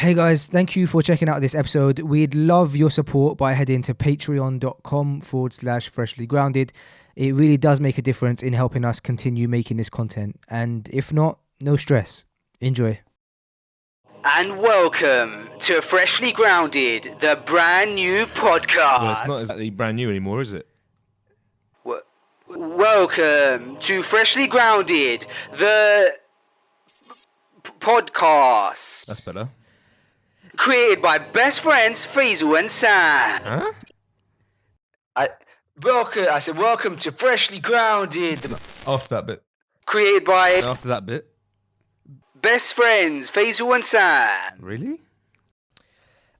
Hey guys, thank you for checking out this episode. We'd love your support by heading to patreon.com/freshlygrounded. It really does make a difference in helping us continue making this content. And if not, no stress. Enjoy. And welcome to Freshly Grounded, the brand new podcast. Well, it's not exactly brand new anymore, is it? Welcome to Freshly Grounded, the podcast. That's better. Created by best friends Faisal and Sam. Huh? I said welcome to Freshly Grounded. After that bit. Created by After that bit. best friends Faisal and Sam. Really?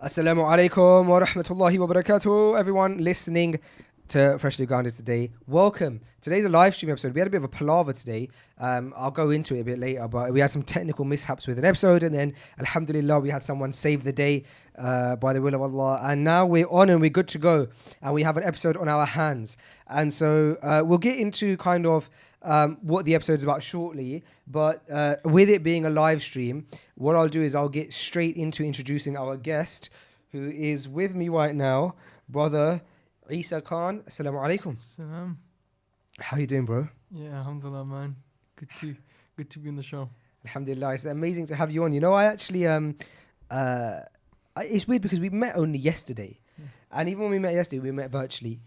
Assalamu alaikum wa rahmatullahi wa barakatuh. Everyone listening to Freshly Grounded today, welcome. Today's a live stream episode. We had a bit of a palaver today. I'll go into it a bit later, but we had some technical mishaps with an episode, and then alhamdulillah we had someone save the day by the will of Allah, and now we're on and we're good to go, and we have an episode on our hands. And so we'll get into kind of what the episode is about shortly, but with it being a live stream, what I'll do is I'll get straight into introducing our guest, who is with me right now, brother Esa Khan. Assalamu alaikum. Salam. How you doing, bro? Yeah, alhamdulillah, man. Good to be in the show. Alhamdulillah, it's amazing to have you on. You know, I actually it's weird because we met only yesterday, and even when we met yesterday, we met virtually.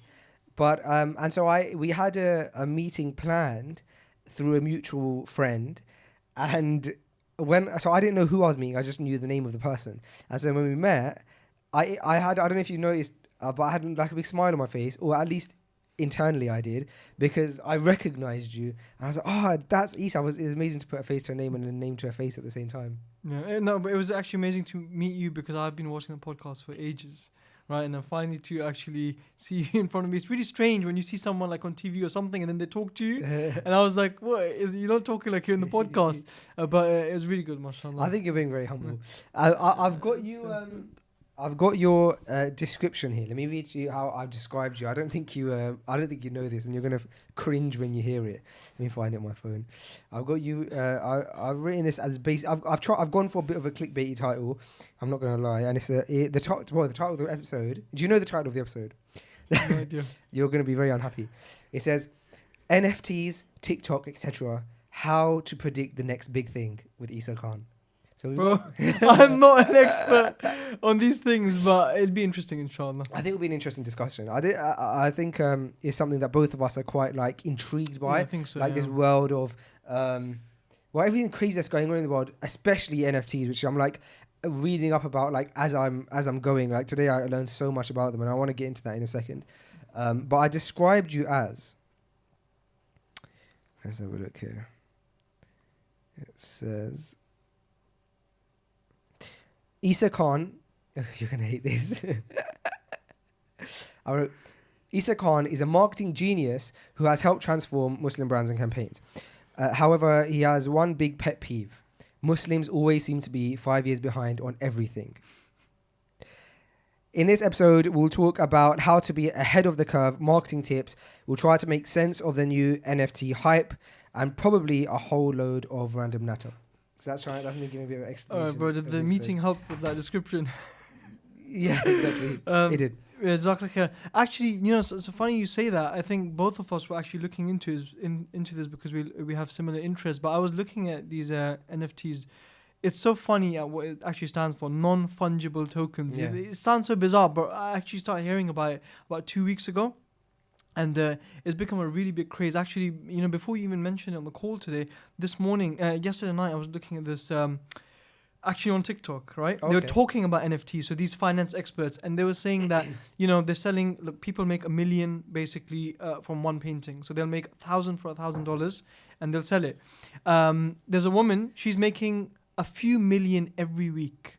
But and so we had a meeting planned through a mutual friend, and so I didn't know who I was meeting. I just knew the name of the person, and so when we met, I don't know if you noticed. But I had like a big smile on my face, or at least internally I did, because I recognized you. And I was like, oh, that's Esa. It was amazing to put a face to a name and a name to a face at the same time. Yeah, no, but it was actually amazing to meet you because I've been watching the podcast for ages, right? And then finally to actually see you in front of me. It's really strange when you see someone like on TV or something and then they talk to you. And I was like, what? You're not talking like you're in the podcast. But it was really good, mashallah. I think you're being very humble. I've got you... I've got your description here. Let me read to you how I've described you. I don't think you know this, and you're gonna cringe when you hear it. Let me find it on my phone. I've got you. I've written this as basic. I've gone for a bit of a clickbaity title. I'm not gonna lie, and it's the title of the episode. Do you know the title of the episode? No idea. You're gonna be very unhappy. It says NFTs, TikTok, etc. How to predict the next big thing with Esa Khan. So Bro, I'm not an expert on these things, but it'd be interesting, inshallah. I think it'll be an interesting discussion. I think it's something that both of us are quite like intrigued by. Yeah, I think so. Like this world of everything crazy that's going on in the world, especially NFTs, which I'm like reading up about like as I'm going. Like today, I learned so much about them, and I want to get into that in a second. But I described you as. Let's have a look here. It says. Esa Khan, you're going to hate this. I wrote, Esa Khan is a marketing genius who has helped transform Muslim brands and campaigns. However, he has one big pet peeve. Muslims always seem to be 5 years behind on everything. In this episode, we'll talk about how to be ahead of the curve, marketing tips. We'll try to make sense of the new NFT hype, and probably a whole load of random natter. So that's right. That's me giving a bit of explanation. Alright, bro, did the meeting help with that description? Yeah, exactly. It did. Actually, you know, so funny you say that. I think both of us were actually looking into this because we have similar interests. But I was looking at these NFTs. It's so funny at what it actually stands for, non-fungible tokens. Yeah. It sounds so bizarre, but I actually started hearing about it about 2 weeks ago. And it's become a really big craze. Actually, you know, before you even mentioned it on the call today, this morning, yesterday night, I was looking at this actually on TikTok, right? Okay. They were talking about NFTs, so these finance experts, and they were saying that, you know, they're selling, look, people make $1 million basically from one painting. So they'll make $1,000 for $1,000 and they'll sell it. There's a woman, she's making a few million every week.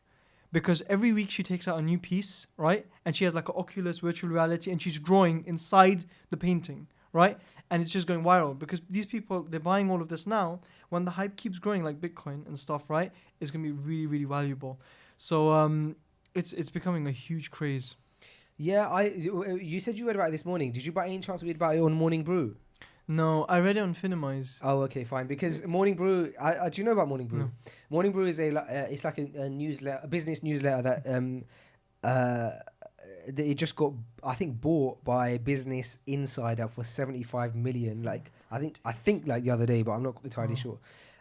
Because every week she takes out a new piece, right? And she has like an Oculus virtual reality and she's drawing inside the painting, right? And it's just going viral because these people, they're buying all of this now. When the hype keeps growing like Bitcoin and stuff, right? It's going to be really, really valuable. So it's becoming a huge craze. Yeah, you said you read about it this morning. Did you by any chance read about it on Morning Brew? No, I read it on Finimize. Oh, okay, fine. Because Morning Brew, do you know about Morning Brew? No. Morning Brew is it's like a newsletter, a business newsletter that it just got, I think, bought by Business Insider for 75 million. Like I think like the other day, but I'm not entirely sure.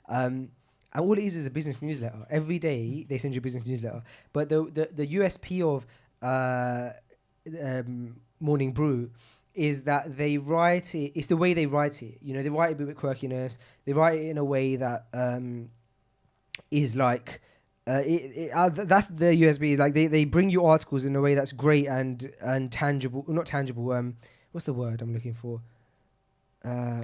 And all it is a business newsletter. Every day they send you a business newsletter. But the USP of Morning Brew is that they write it. It's the way they write it. You know, they write it with quirkiness. They write it in a way that is like. That's the USB. Is like they bring you articles in a way that's great and tangible. Not tangible. What's the word I'm looking for? I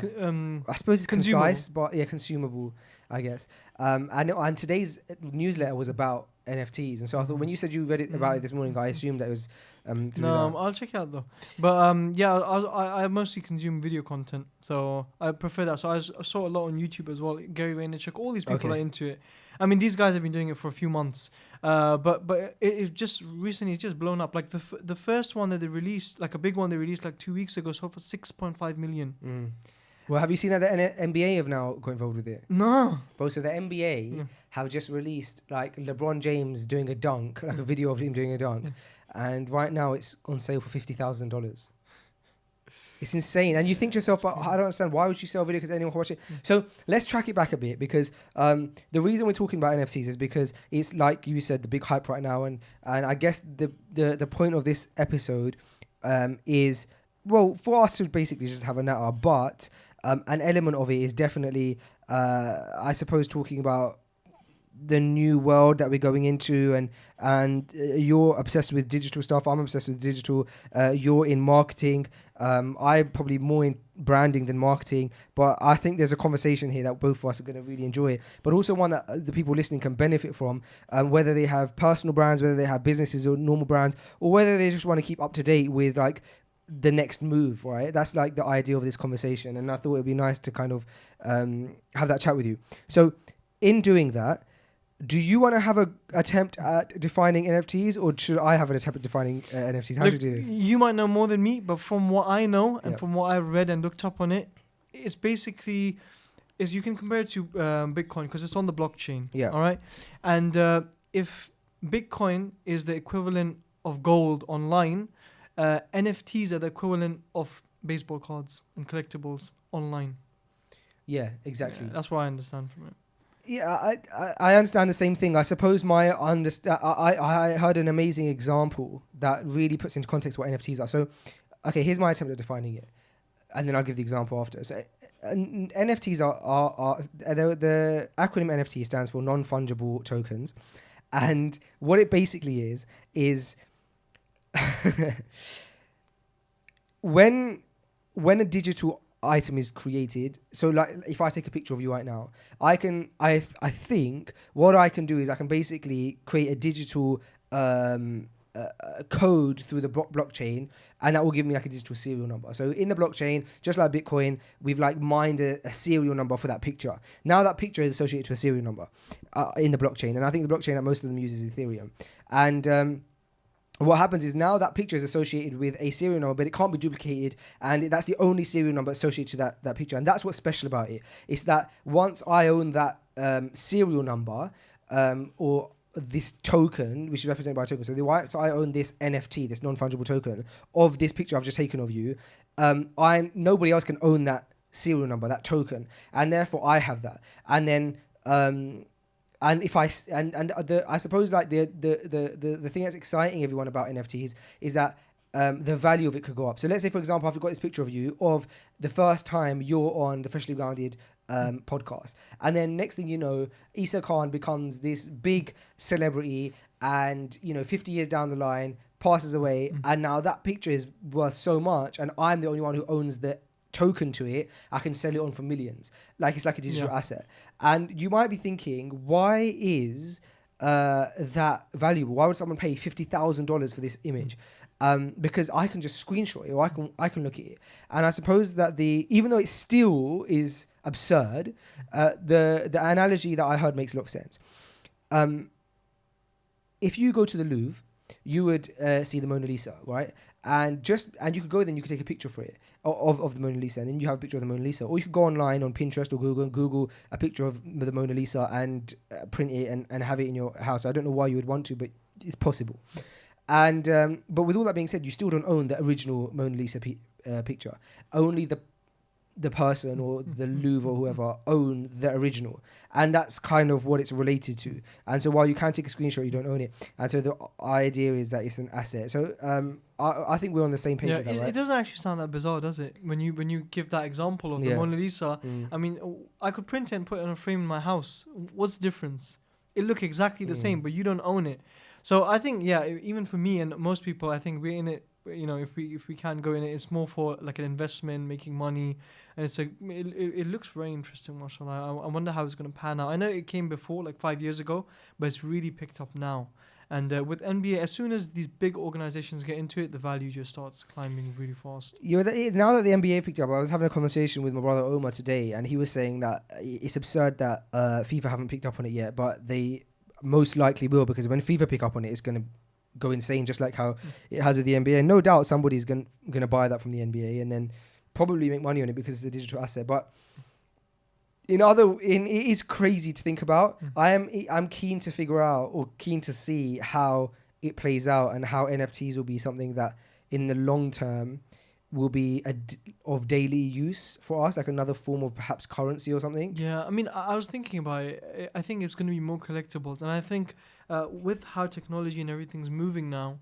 suppose it's concise, but yeah, consumable, I guess. And today's newsletter was about NFTs, and so I thought when you said you read it about it this morning, I assumed that it was through No, that. I'll check it out though. But yeah, I mostly consume video content, so I prefer that. So I saw a lot on YouTube as well. Gary Vaynerchuk, all these people are into it. I mean, these guys have been doing it for a few months, but it just recently it's just blown up. Like the first one that they released, like a big one they released like 2 weeks ago, sold for 6.5 million. Well, have you seen that the NBA have now got involved with it? No, Bro, so the NBA have just released like LeBron James doing a dunk, like a video of him doing a dunk, and right now it's on sale for $50,000. It's insane. And you think to yourself, but I don't understand, why would you sell a video because anyone can watch it? So let's track it back a bit, because the reason we're talking about NFTs is because it's like you said, the big hype right now. And I guess the point of this episode is, well, for us to basically just have a natter, but an element of it is definitely, I suppose, talking about the new world that we're going into, and you're obsessed with digital stuff. I'm obsessed with digital. You're in marketing. I'm probably more in branding than marketing, but I think there's a conversation here that both of us are going to really enjoy, but also one that the people listening can benefit from, whether they have personal brands, whether they have businesses or normal brands, or whether they just want to keep up to date with like the next move, right? That's like the idea of this conversation, and I thought it'd be nice to kind of have that chat with you. So in doing that, do you want to have a attempt at defining NFTs, or should I have an attempt at defining NFTs? How should you do this? You might know more than me, but from what I know and from what I've read and looked up on it, it's basically you can compare it to Bitcoin because it's on the blockchain. Yeah. All right. And if Bitcoin is the equivalent of gold online, NFTs are the equivalent of baseball cards and collectibles online. Yeah, exactly. Yeah, that's what I understand from it. Yeah, I understand the same thing. I suppose I heard an amazing example that really puts into context what NFTs are. So, okay, here's my attempt at defining it, and then I'll give the example after. So, NFTs are the acronym NFT stands for non-fungible tokens, and what it basically is when a digital item is created, so like if I take a picture of you right now, I think what I can do is I can basically create a digital code through the blockchain, and that will give me like a digital serial number. So in the blockchain, just like Bitcoin, we've like mined a serial number for that picture. Now that picture is associated to a serial number in the blockchain, and I think the blockchain that most of them use is Ethereum. And what happens is now that picture is associated with a serial number, but it can't be duplicated, and that's the only serial number associated to that picture. And that's what's special about it. It's that once I own that serial number or this token, which is represented by a token, so once I own this NFT, this non-fungible token of this picture I've just taken of you, nobody else can own that serial number, that token, and therefore I have that. And then and if I suppose like the thing that's exciting everyone about NFTs is that the value of it could go up. So let's say, for example, I've got this picture of you of the first time you're on the Freshly Grounded podcast, and then next thing you know, Esa Khan becomes this big celebrity, and 50 years down the line passes away, and now that picture is worth so much, and I'm the only one who owns the token to it. I can sell it on for millions. Like it's like a digital asset. And you might be thinking, why is that valuable? Why would someone pay $50,000 for this image? Because I can just screenshot it, or I can look at it. And I suppose that even though it still is absurd, the analogy that I heard makes a lot of sense. If you go to the Louvre you would see the Mona Lisa, right? And you could go there and you could take a picture for it of the Mona Lisa, and then you have a picture of the Mona Lisa. Or you could go online on Pinterest or Google a picture of the Mona Lisa and print it and have it in your house. I don't know why you would want to, but it's possible. And but with all that being said, you still don't own the original Mona Lisa picture. Only the person or the Louvre or whoever own the original, and that's kind of what it's related to. And so while you can take a screenshot, you don't own it. And so the idea is that it's an asset. So I think we're on the same page with that, right? It doesn't actually sound that bizarre, does it? When you give that example of the Mona Lisa, I mean, I could print it and put it on a frame in my house. What's the difference? It look exactly the same, but you don't own it. So I think, even for me and most people, I think we're in it. You know, if we can go in it, it's more for like an investment, making money, and it looks very interesting, mashallah. I wonder how it's going to pan out. I know it came before, like 5 years ago, but it's really picked up now. And with NBA, as soon as these big organizations get into it, the value just starts climbing really fast. Yeah, now that the NBA picked up, I was having a conversation with my brother Omar today, and he was saying that it's absurd that FIFA haven't picked up on it yet, but they most likely will, because when FIFA pick up on it, it's going to go insane, just like how it has with the NBA. And no doubt somebody's going to buy that from the NBA and then probably make money on it because it's a digital asset. But it is crazy to think about. I'm keen to figure out, or keen to see how it plays out, and how NFTs will be something that in the long term will be of daily use for us, like another form of perhaps currency or something. Yeah, I mean, I was thinking about it. I think it's going to be more collectibles, and I think with how technology and everything's moving now,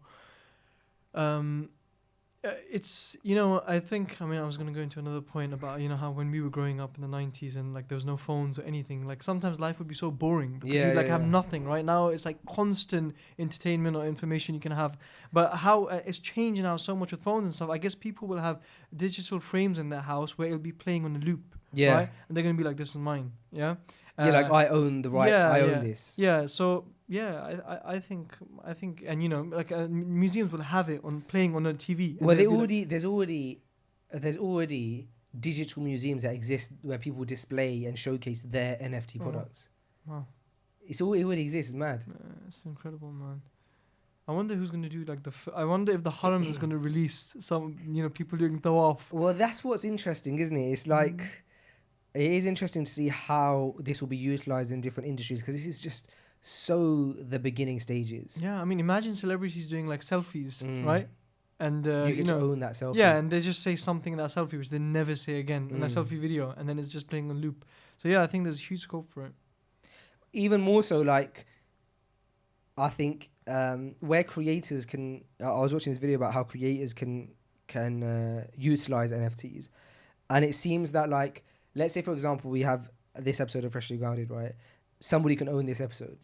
it's, I think, I was going to go into another point about, how when we were growing up in the 90s and like there was no phones or anything, like sometimes life would be so boring because you have nothing. Right now it's like constant entertainment or information you can have. But how it's changing now so much with phones and stuff. I guess people will have digital frames in their house where it'll be playing on a loop. Yeah. Right? And they're going to be like, this is mine. Yeah. Like I own the right. I own this. Yeah. So I think, and like museums will have it on playing on a TV. Well, there's already digital museums that exist where people display and showcase their NFT products. Wow. It already exists. It's mad. It's incredible, man. I wonder who's going to do like I wonder if the Haram is going to release some, people doing tawaf. Well, that's what's interesting, isn't it? It's like. It is interesting to see how this will be utilized in different industries, because this is just so the beginning stages. Yeah, I mean, imagine celebrities doing like selfies, right? And you get to own that selfie. Yeah, and they just say something in that selfie which they never say again in a selfie video, and then it's just playing on loop. So yeah, I think there's a huge scope for it. Even more so, like, I think where creators can. I was watching this video about how creators can utilize NFTs, and it seems that, like, let's say, for example, we have this episode of Freshly Grounded, right? Somebody can own this episode.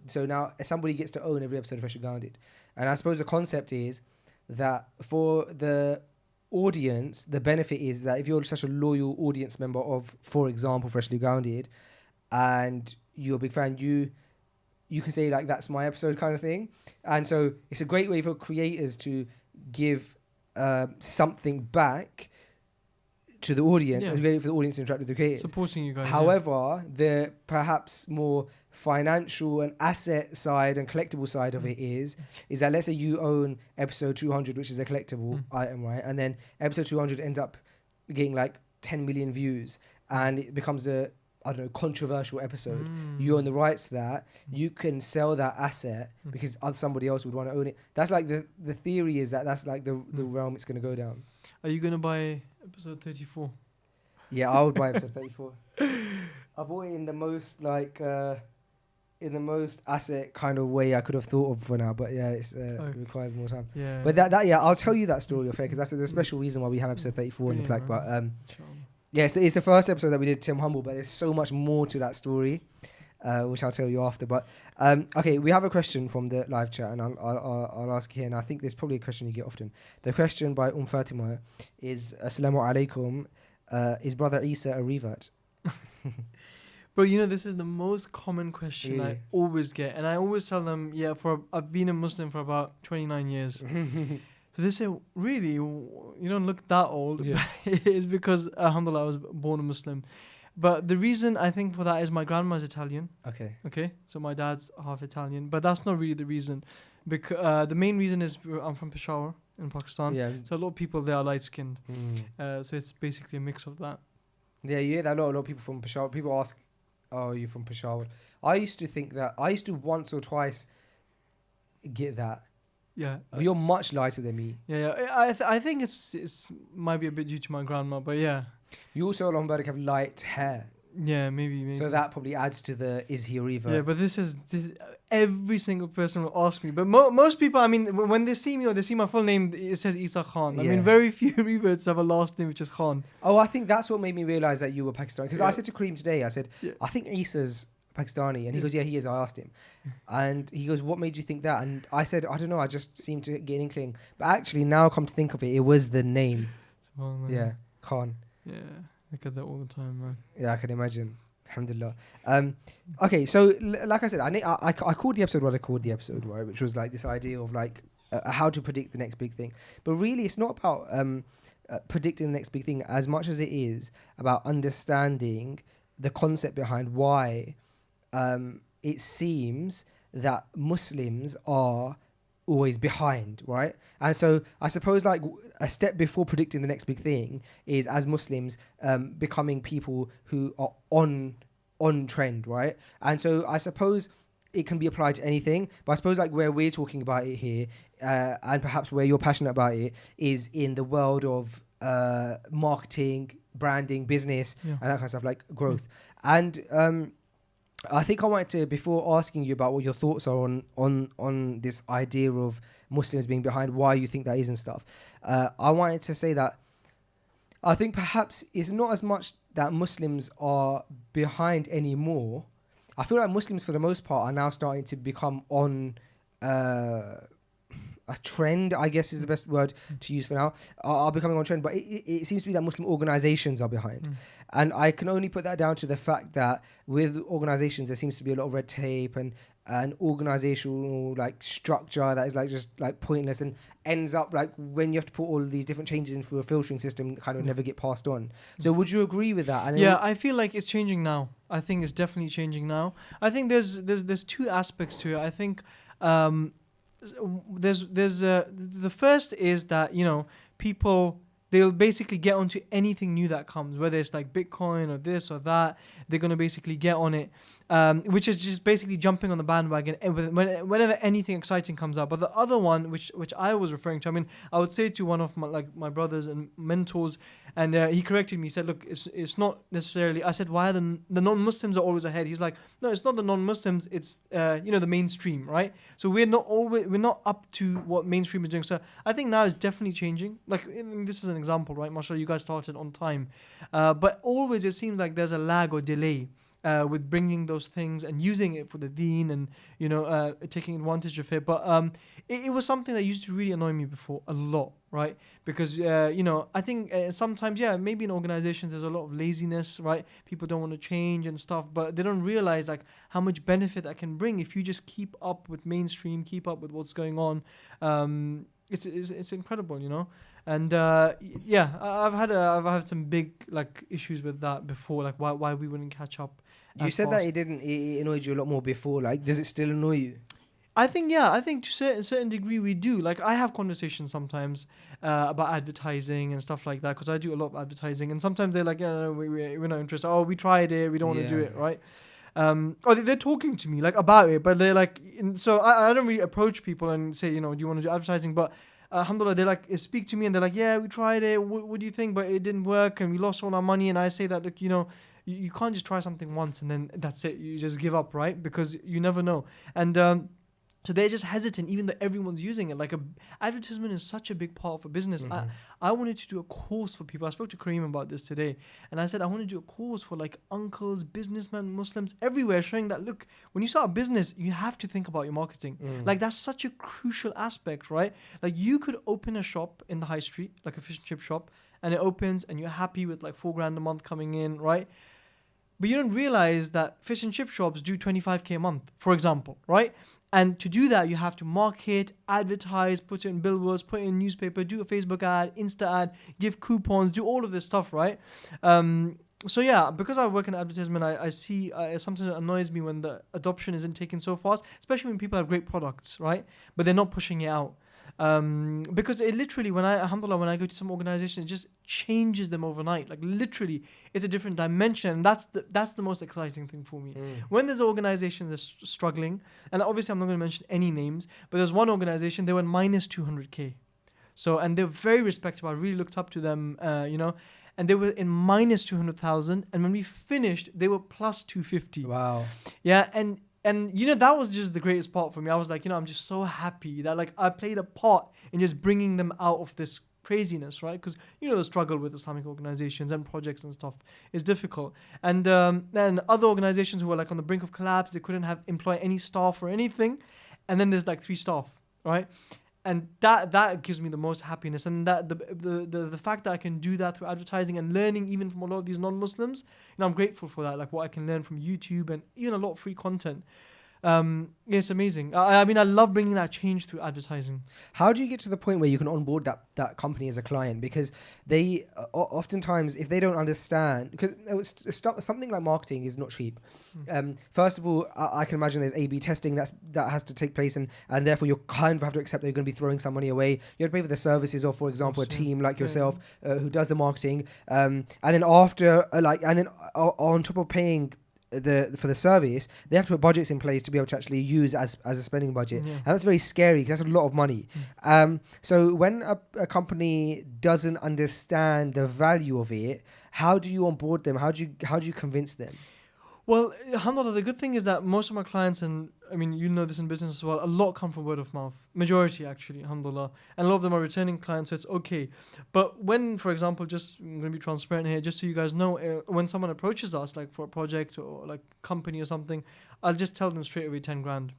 So now somebody gets to own every episode of Freshly Grounded. And I suppose the concept is that for the audience, the benefit is that if you're such a loyal audience member of, for example, Freshly Grounded, and you're a big fan, you can say, like, that's my episode kind of thing. And so it's a great way for creators to give something back to the audience. It's great for the audience to interact with the creators. Supporting you guys. However, the perhaps more financial and asset side and collectible side of it is that, let's say you own episode 200, which is a collectible item, right? And then episode 200 ends up getting like 10 million views, and it becomes a, I don't know, controversial episode. You own the rights to that. You can sell that asset because somebody else would want to own it. That's like the theory is that's like the realm it's going to go down. Are you going to buy episode 34? Yeah, I would buy episode 34. I bought it in the most asset kind of way I could have thought of for now, but yeah, it requires more time. Yeah. But I'll tell you that story off air, because that's the special reason why we have episode 34 in the plaque. But yeah, it's the first episode that we did Tim Humble, but there's so much more to that story, which I'll tell you after. But okay, we have a question from the live chat, and I'll ask here. And I think there's probably a question you get often. The question by Fatima is, Assalamu alaikum, is Brother Isa a revert? Bro, this is the most common question I always get. And I always tell them, I've been a Muslim for about 29 years. So they say, really, you don't look that old. Yeah. It's because, alhamdulillah, I was born a Muslim. But the reason I think for that is my grandma's Italian. Okay. Okay, so my dad's half Italian, but that's not really the reason. Because the main reason is I'm from Peshawar in Pakistan. Yeah. So a lot of people there are light skinned. Mm. So it's basically a mix of that. Yeah, you hear that a lot of people from Peshawar. People ask, "Oh, are you from Peshawar?" I used to think that. I used to once or twice get that. Yeah. But you're much lighter than me. Yeah. I think it's might be a bit due to my grandma, but yeah. You also, Allah Mubarak, have light hair. Yeah, maybe. So that probably adds to the is he or either. Yeah, but this every single person will ask me. But most people, I mean, when they see me or they see my full name, it says Esa Khan. I Yeah. mean, very few reverts have a last name which is Khan. Oh, I think that's what made me realize that you were Pakistani. Because I Yeah. said to Kareem today, I said, Yeah. I think Isa's Pakistani. And he goes, yeah, he is. I asked him. And he goes, what made you think that? And I said, I don't know. I just seemed to get an inkling. But actually, now come to think of it, it was the name. Yeah, Khan. Yeah, I get that all the time, man. Yeah, I can imagine. Alhamdulillah. Okay, so like I said, I called the episode what I called the episode, right? Which was like this idea of like how to predict the next big thing. But really, it's not about predicting the next big thing as much as it is about understanding the concept behind why it seems that Muslims are always behind, right? And so I suppose like a step before predicting the next big thing is, as Muslims, becoming people who are on trend, right? And so I suppose it can be applied to anything, but I suppose like where we're talking about it here, and perhaps where you're passionate about it, is in the world of marketing, branding, business, and that kind of stuff, like growth. And I think I wanted to, before asking you about what your thoughts are on this idea of Muslims being behind, why you think that is and stuff, I wanted to say that I think perhaps it's not as much that Muslims are behind anymore. I feel like Muslims, for the most part, are now starting to become on a trend, I guess is the best word to use for now, are becoming on trend. But it seems to be that Muslim organizations are behind. And I can only put that down to the fact that with organizations, there seems to be a lot of red tape and an organizational like structure that is like just like pointless and ends up like when you have to put all these different changes in through a filtering system, kind of never get passed on. So would you agree with that? And yeah, I feel like it's changing now. I think it's definitely changing now. I think there's two aspects to it. I think there's the first is that, you know, people, they'll basically get onto anything new that comes, whether it's like Bitcoin or this or that. They're going to basically get on it, which is just basically jumping on the bandwagon whenever anything exciting comes up. But the other one, which I was referring to, I mean, I would say to one of my brothers and mentors, and he corrected me. He said, look, it's not necessarily. I said, why are the non-Muslims are always ahead? He's like, no, it's not the non-Muslims. It's the mainstream, right? So we're not up to what mainstream is doing. So I think now it's definitely changing. Like this is an example, right? Mashallah, you guys started on time, but always it seems like there's a lag or delay with bringing those things and using it for the deen and taking advantage of it. But it was something that used to really annoy me before a lot, right? Because I think sometimes maybe in organizations there's a lot of laziness, right? People don't want to change and stuff, but they don't realize like how much benefit that can bring if you just keep up with mainstream, keep up with what's going on. It's incredible, you know. And I've had some big like issues with that before, like why we wouldn't catch up. You said that it annoyed you a lot more before. Like, does it still annoy you? I think to a certain degree we do. Like I have conversations sometimes about advertising and stuff like that, because I do a lot of advertising, and sometimes they're like, we're not interested. Oh, we tried it, we don't want to do it, right? They're talking to me like about it, but they're like, so I don't really approach people and say, do you want to do advertising? But alhamdulillah, they like speak to me and they're like, yeah, we tried it. What do you think? But it didn't work and we lost all our money. And I say that, look, you can't just try something once and then that's it. You just give up, right? Because you never know. And so they're just hesitant, even though everyone's using it. Like advertisement is such a big part of a business. Mm-hmm. I wanted to do a course for people. I spoke to Kareem about this today, and I said I want to do a course for like uncles, businessmen, Muslims everywhere, showing that look, when you start a business, you have to think about your marketing. Like that's such a crucial aspect, right? Like you could open a shop in the high street, like a fish and chip shop, and it opens, and you're happy with like $4,000 a month coming in, right? But you don't realize that fish and chip shops do 25k a month, for example, right? And to do that, you have to market, advertise, put it in billboards, put it in newspaper, do a Facebook ad, Insta ad, give coupons, do all of this stuff, right? So yeah, because I work in advertisement, I see something that annoys me when the adoption isn't taken so fast, especially when people have great products, right? But they're not pushing it out. Because it literally, alhamdulillah, when I go to some organization, it just changes them overnight. Like literally, it's a different dimension, and that's the most exciting thing for me. When there's an organization that's struggling, and obviously I'm not going to mention any names, but there's one organization, they went minus 200K. So, and they're very respectable. I really looked up to them, and they were in minus 200,000. And when we finished, they were plus 250. Wow. Yeah, and that was just the greatest part for me. I was like, I'm just so happy that like I played a part in just bringing them out of this craziness, right? Because the struggle with Islamic organizations and projects and stuff is difficult. And then other organizations who were like on the brink of collapse, they couldn't employ any staff or anything. And then there's like 3 staff, right? And that gives me the most happiness, and that the fact that I can do that through advertising and learning even from a lot of these non-Muslims, I'm grateful for that. Like what I can learn from YouTube and even a lot of free content. It's amazing. I mean, I love bringing that change through advertising. How do you get to the point where you can onboard that company as a client? Because they oftentimes, if they don't understand, because something like marketing is not cheap. First of all, I can imagine there's A/B testing that has to take place, and therefore you kind of have to accept that you're going to be throwing some money away. You have to pay for the services of, for example, a team like yourself who does the marketing, and then after on top of paying for the service, they have to put budgets in place to be able to actually use as a spending budget, and that's very scary because that's a lot of money. So when a company doesn't understand the value of it, how do you onboard them? How do you convince them? Well, alhamdulillah, the good thing is that most of my clients, and I mean, this in business as well, a lot come from word of mouth. Majority, actually, alhamdulillah. And a lot of them are returning clients, so it's okay. But when, for example, I'm going to be transparent here, just so you guys know, when someone approaches us, like for a project or like company or something, I'll just tell them straight away 10 grand.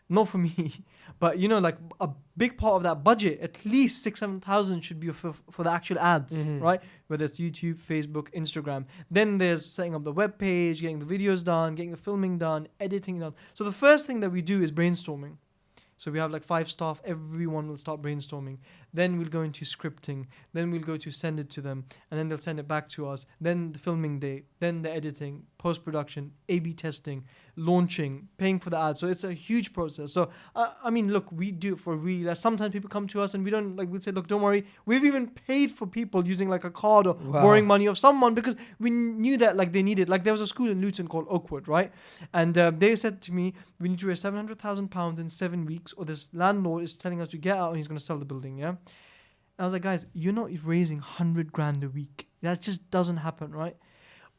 Not for me, but like a big part of that budget, at least 6,000-7,000 should be for the actual ads, right? Whether it's YouTube, Facebook, Instagram. Then there's setting up the web page, getting the videos done, getting the filming done, editing done. So the first thing that we do is brainstorming. So we have like 5 staff, everyone will start brainstorming. Then we'll go into scripting. Then we'll go to send it to them. And then they'll send it back to us. Then the filming day. Then the editing, post-production, A/B testing, launching, paying for the ads. So it's a huge process. So, I mean, look, we do it for real. Sometimes people come to us and we don't, we'll say, look, don't worry. We've even paid for people using like a card or borrowing money of someone because we knew that like they needed. Like there was a school in Luton called Oakwood, right? And they said to me, we need to raise £700,000 in 7 weeks, or this landlord is telling us to get out and he's going to sell the building, yeah? And I was like, guys, you're not raising 100 grand a week. That just doesn't happen, right?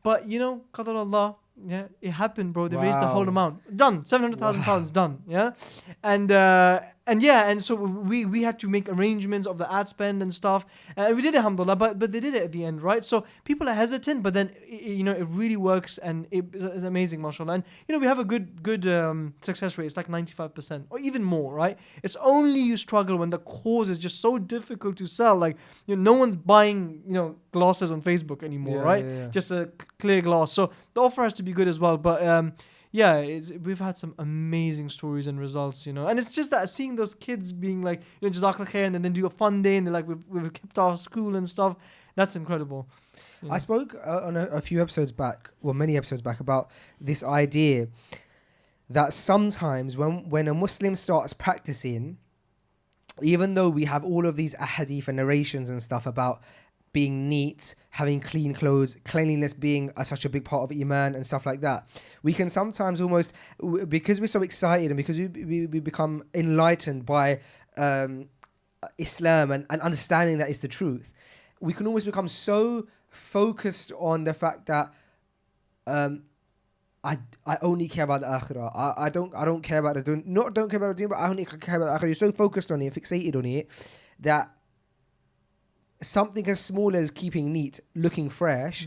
But Qadar Allah, yeah, it happened, bro. They raised the whole amount. Done. £700,000 done. Yeah. And so we had to make arrangements of the ad spend and stuff. We did it, alhamdulillah, but they did it at the end, right? So people are hesitant, but then it really works and it is amazing, mashallah. And we have a good success rate. It's like 95% or even more, right? It's only you struggle when the cause is just so difficult to sell. Like no one's buying glasses on Facebook anymore, right? Yeah. Just a clear glass. So the offer has to be good as well, but we've had some amazing stories and results, and it's just that seeing those kids being like, Jazakallah khair, and then do a fun day and they're like, we've kept our school and stuff. That's incredible. I spoke on a few episodes back, many episodes back, about this idea that sometimes when a Muslim starts practicing, even though we have all of these ahadith and narrations and stuff about being neat, having clean clothes, cleanliness being such a big part of Iman and stuff like that, we can sometimes almost, because we're so excited and because we become enlightened by Islam and understanding that it's the truth, we can almost become so focused on the fact that I only care about the akhirah. I don't care about the dunya. Don't care about the dunya, but I only care about the akhirah. You're so focused on it, fixated on it, that something as small as keeping neat, looking fresh,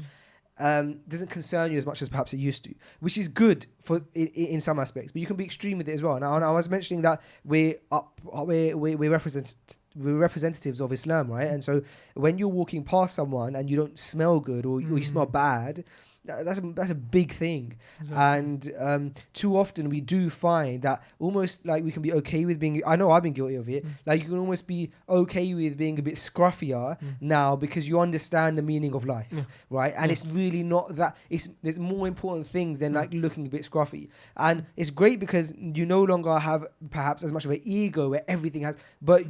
doesn't concern you as much as perhaps it used to, which is good for in some aspects, but you can be extreme with it as well. Now, I was mentioning that we're representatives of Islam, right? And so when you're walking past someone and you don't smell good or you smell bad, that's a big thing. Exactly. And too often we do find that almost like we can be okay with being, I know I've been guilty of it, like you can almost be okay with being a bit scruffier now because you understand the meaning of life, right? And it's really not that, there's more important things than like looking a bit scruffy. And it's great because you no longer have perhaps as much of an ego where everything has, but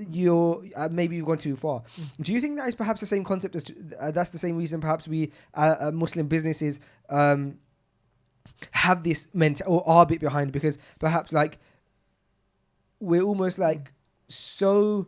you're maybe you've gone too far. Do you think that is perhaps the same concept as that's the same reason perhaps we Muslim businesses have this or are a bit behind, because perhaps like we're almost like so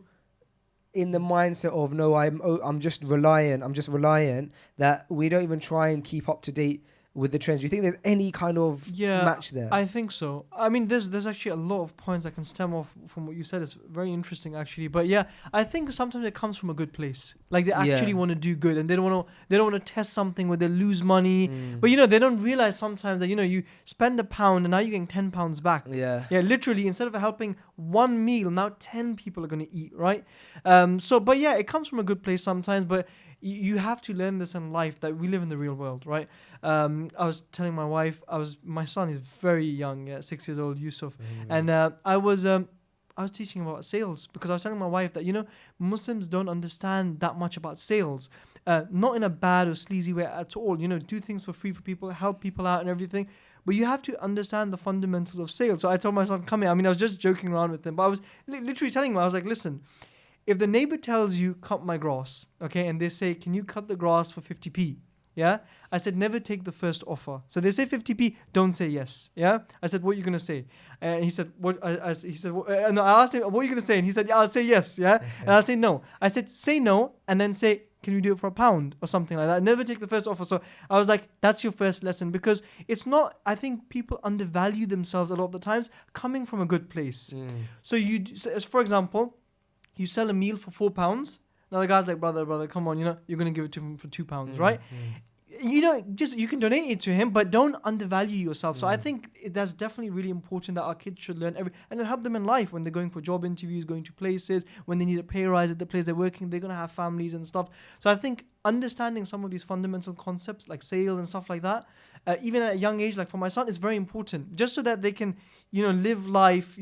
in the mindset of no, I'm just reliant that we don't even try and keep up to date with the trends. Do you think there's any kind of match there? I think so. I mean, there's actually a lot of points that can stem off from what you said. It's very interesting, actually. But yeah, I think sometimes it comes from a good place. Like they actually want to do good, and they don't want to test something where they lose money. But they don't realize sometimes that you spend £1 and now you're getting £10 back. Yeah, literally, instead of helping one meal, now 10 people are going to eat, right? But yeah, it comes from a good place sometimes, but you have to learn this in life, that we live in the real world, right? I was telling my wife, my son is very young, 6 years old, Yusuf, and I was teaching him about sales, because I was telling my wife that Muslims don't understand that much about sales, not in a bad or sleazy way at all. Do things for free for people, help people out and everything, but you have to understand the fundamentals of sales. So I told my son, come here. I mean, I was just joking around with him, but I was literally telling him, I was like, listen, if the neighbor tells you, cut my grass, okay, and they say, can you cut the grass for 50p? Yeah, I said, never take the first offer. So they say 50p, don't say yes. Yeah, I said, what are you gonna say? And he said, what? He said, no, I asked him, what are you gonna say? And he said, yeah, I'll say yes. Yeah, and I'll say no. I said, say no, and then say, can you do it for £1 or something like that? Never take the first offer. So I was like, that's your first lesson, because it's not. I think people undervalue themselves a lot of the times, coming from a good place. So for example, you sell a meal for £4. Now the guy's like, brother, come on, you're gonna give it to him for £2, right? Just you can donate it to him, but don't undervalue yourself. So I think that's definitely really important that our kids should learn and it'll help them in life when they're going for job interviews, going to places, when they need a pay rise at the place they're working, they're gonna have families and stuff. So I think understanding some of these fundamental concepts like sales and stuff like that, even at a young age, like for my son, is very important, just so that they can live life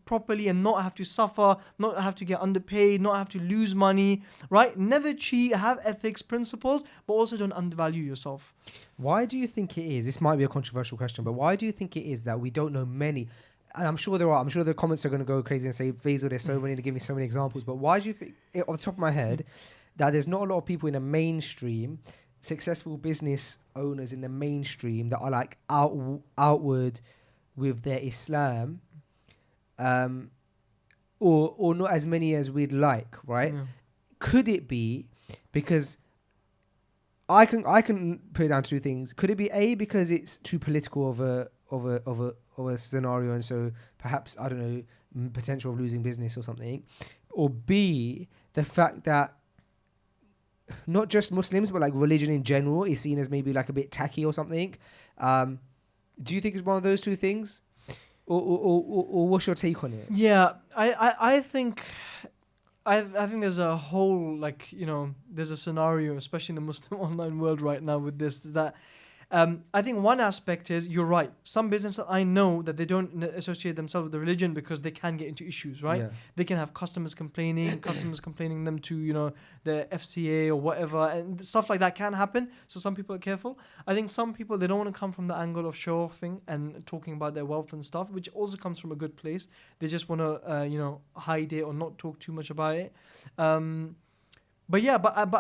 properly and not have to suffer, not have to get underpaid, not have to lose money, right? Never cheat, have ethics, principles, but also don't undervalue yourself. Why do you think it is? This might be a controversial question, but why do you think it is that we don't know many? And I'm sure the comments are going to go crazy and say, Faisal, there's so many, to give me so many examples. But why do you think, off the top of my head, that there's not a lot of people in the mainstream, successful business owners in the mainstream, that are like outward with their Islam, or not as many as we'd like, right? Yeah. Could it be because I can put it down to two things? Could it be A, because it's too political of a scenario, and so perhaps, I don't know, potential of losing business or something, or B, the fact that not just Muslims but like religion in general is seen as maybe like a bit tacky or something? Do you think it's one of those two things, or what's your take on it? Yeah, I think there's a whole there's a scenario, especially in the Muslim online world right now with this, that I think one aspect is, you're right, some businesses I know that they don't associate themselves with the religion because they can get into issues, right? Yeah. They can have customers complaining them to the FCA or whatever, and stuff like that can happen. So some people are careful. I think some people, they don't want to come from the angle of show-offing and talking about their wealth and stuff, which also comes from a good place. They just want to hide it or not talk too much about it. But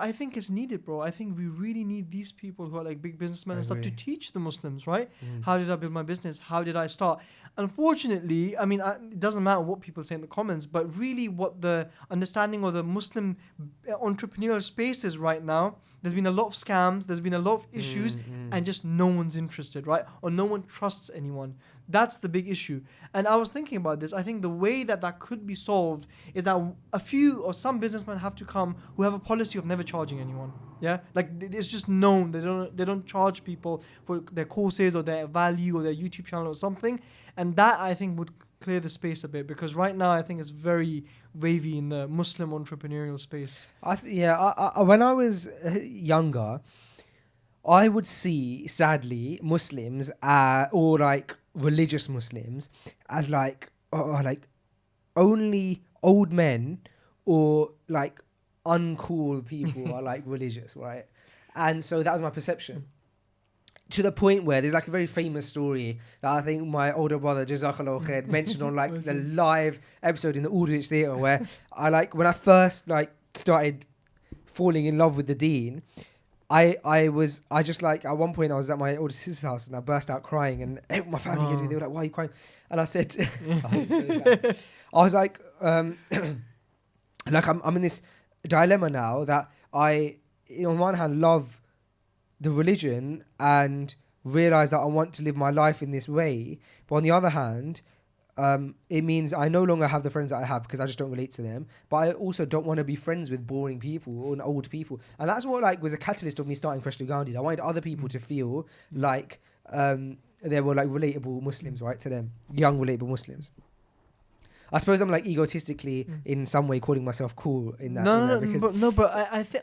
I think it's needed, bro. I think we really need these people who are like big businessmen and stuff to teach the Muslims, right? How did I build my business? How did I start? Unfortunately, I mean, it doesn't matter what people say in the comments, but really what the understanding of the Muslim entrepreneurial space is right now, there's been a lot of scams, there's been a lot of issues, and just no one's interested, right? Or no one trusts anyone. That's the big issue. And I was thinking about this. I think the way that could be solved is that a few or some businessmen have to come who have a policy of never charging anyone. Yeah, like it's just known they don't charge people for their courses or their value or their YouTube channel or something. And that, I think, would clear the space a bit, because right now I think it's very wavy in the Muslim entrepreneurial space. When I was younger, I would see, sadly, Muslims or like religious Muslims as like only old men or like uncool people are like religious, right? And so that was my perception. To the point where there's like a very famous story that I think my older brother Jazakallah Khair mentioned on like the live episode in the Audiobooks theatre, where I like when I first like started falling in love with the Deen, I just like at one point I was at my older sister's house and I burst out crying and my family came to me, they were like, "Why are you crying?" And I said, I was like, like I'm in this dilemma now that I on one hand love the religion and realize that I want to live my life in this way, but on the other hand, it means I no longer have the friends that I have because I just don't relate to them. But I also don't want to be friends with boring people or old people, and that's what like was a catalyst of me starting Freshly Grounded. I wanted other people to feel like they were like relatable Muslims, right, to them, young relatable Muslims. I suppose I'm like egotistically in some way calling myself cool in that. But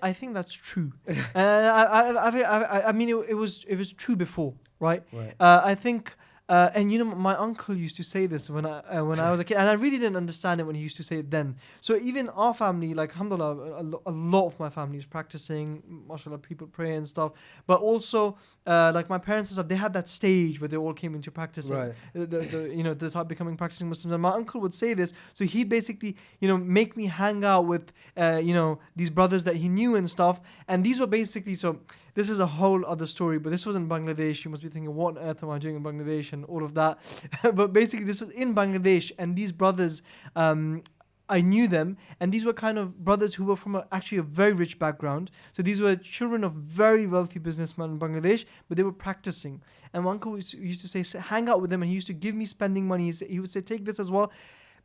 I think that's true. I mean, it was true before, right? I think. And you know, my uncle used to say this when I was a kid, and I really didn't understand it when he used to say it then. So even our family, like alhamdulillah, a lot of my family is practicing, mashallah, people pray and stuff. But also, like my parents and stuff, they had that stage where they all came into practicing. Right. They start becoming practicing Muslims. And my uncle would say this. So he basically, make me hang out with, these brothers that he knew and stuff. And these were basically so. This is a whole other story, but this was in Bangladesh. You must be thinking, what on earth am I doing in Bangladesh and all of that? But basically, this was in Bangladesh, and these brothers, I knew them, and these were kind of brothers who were from actually a very rich background. So these were children of very wealthy businessmen in Bangladesh, but they were practicing. And my uncle used to say, hang out with them, and he used to give me spending money. He would say, take this as well,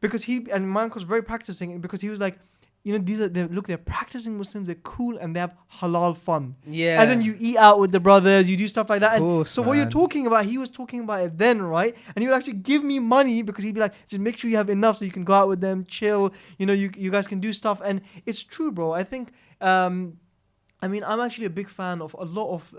because and my uncle's very practicing, because he was like, they're practicing Muslims, they're cool, and they have halal fun. Yeah. As in, you eat out with the brothers, you do stuff like that. What you're talking about, he was talking about it then, right? And he would actually give me money because he'd be like, just make sure you have enough so you can go out with them, chill, you guys can do stuff. And it's true, bro. I think, I'm actually a big fan of a lot of,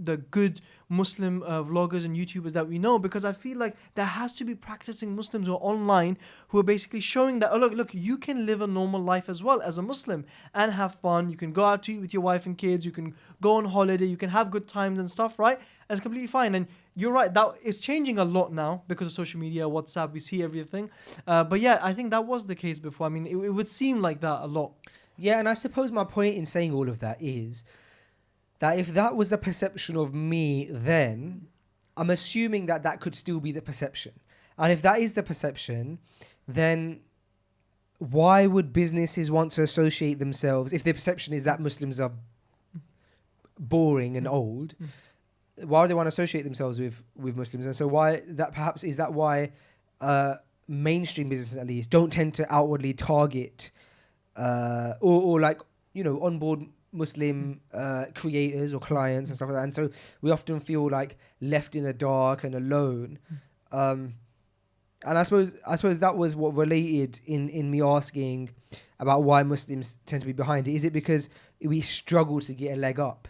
the good Muslim vloggers and YouTubers that we know, because I feel like there has to be practicing Muslims who are online who are basically showing that, look, you can live a normal life as well as a Muslim and have fun. You can go out to eat with your wife and kids. You can go on holiday. You can have good times and stuff, right? And it's completely fine. And you're right, that is changing a lot now because of social media, WhatsApp, we see everything. But yeah, I think that was the case before. I mean, it would seem like that a lot. Yeah, and I suppose my point in saying all of that is that if that was the perception of me then, I'm assuming that could still be the perception. And if that is the perception, then why would businesses want to associate themselves, if the perception is that Muslims are boring and old, why do they want to associate themselves with Muslims? And so why mainstream businesses at least don't tend to outwardly target or like, onboard Muslim creators or clients and stuff like that, and so we often feel like left in the dark and alone. And I suppose that was what related in me asking about why Muslims tend to be behind it. Is it because we struggle to get a leg up?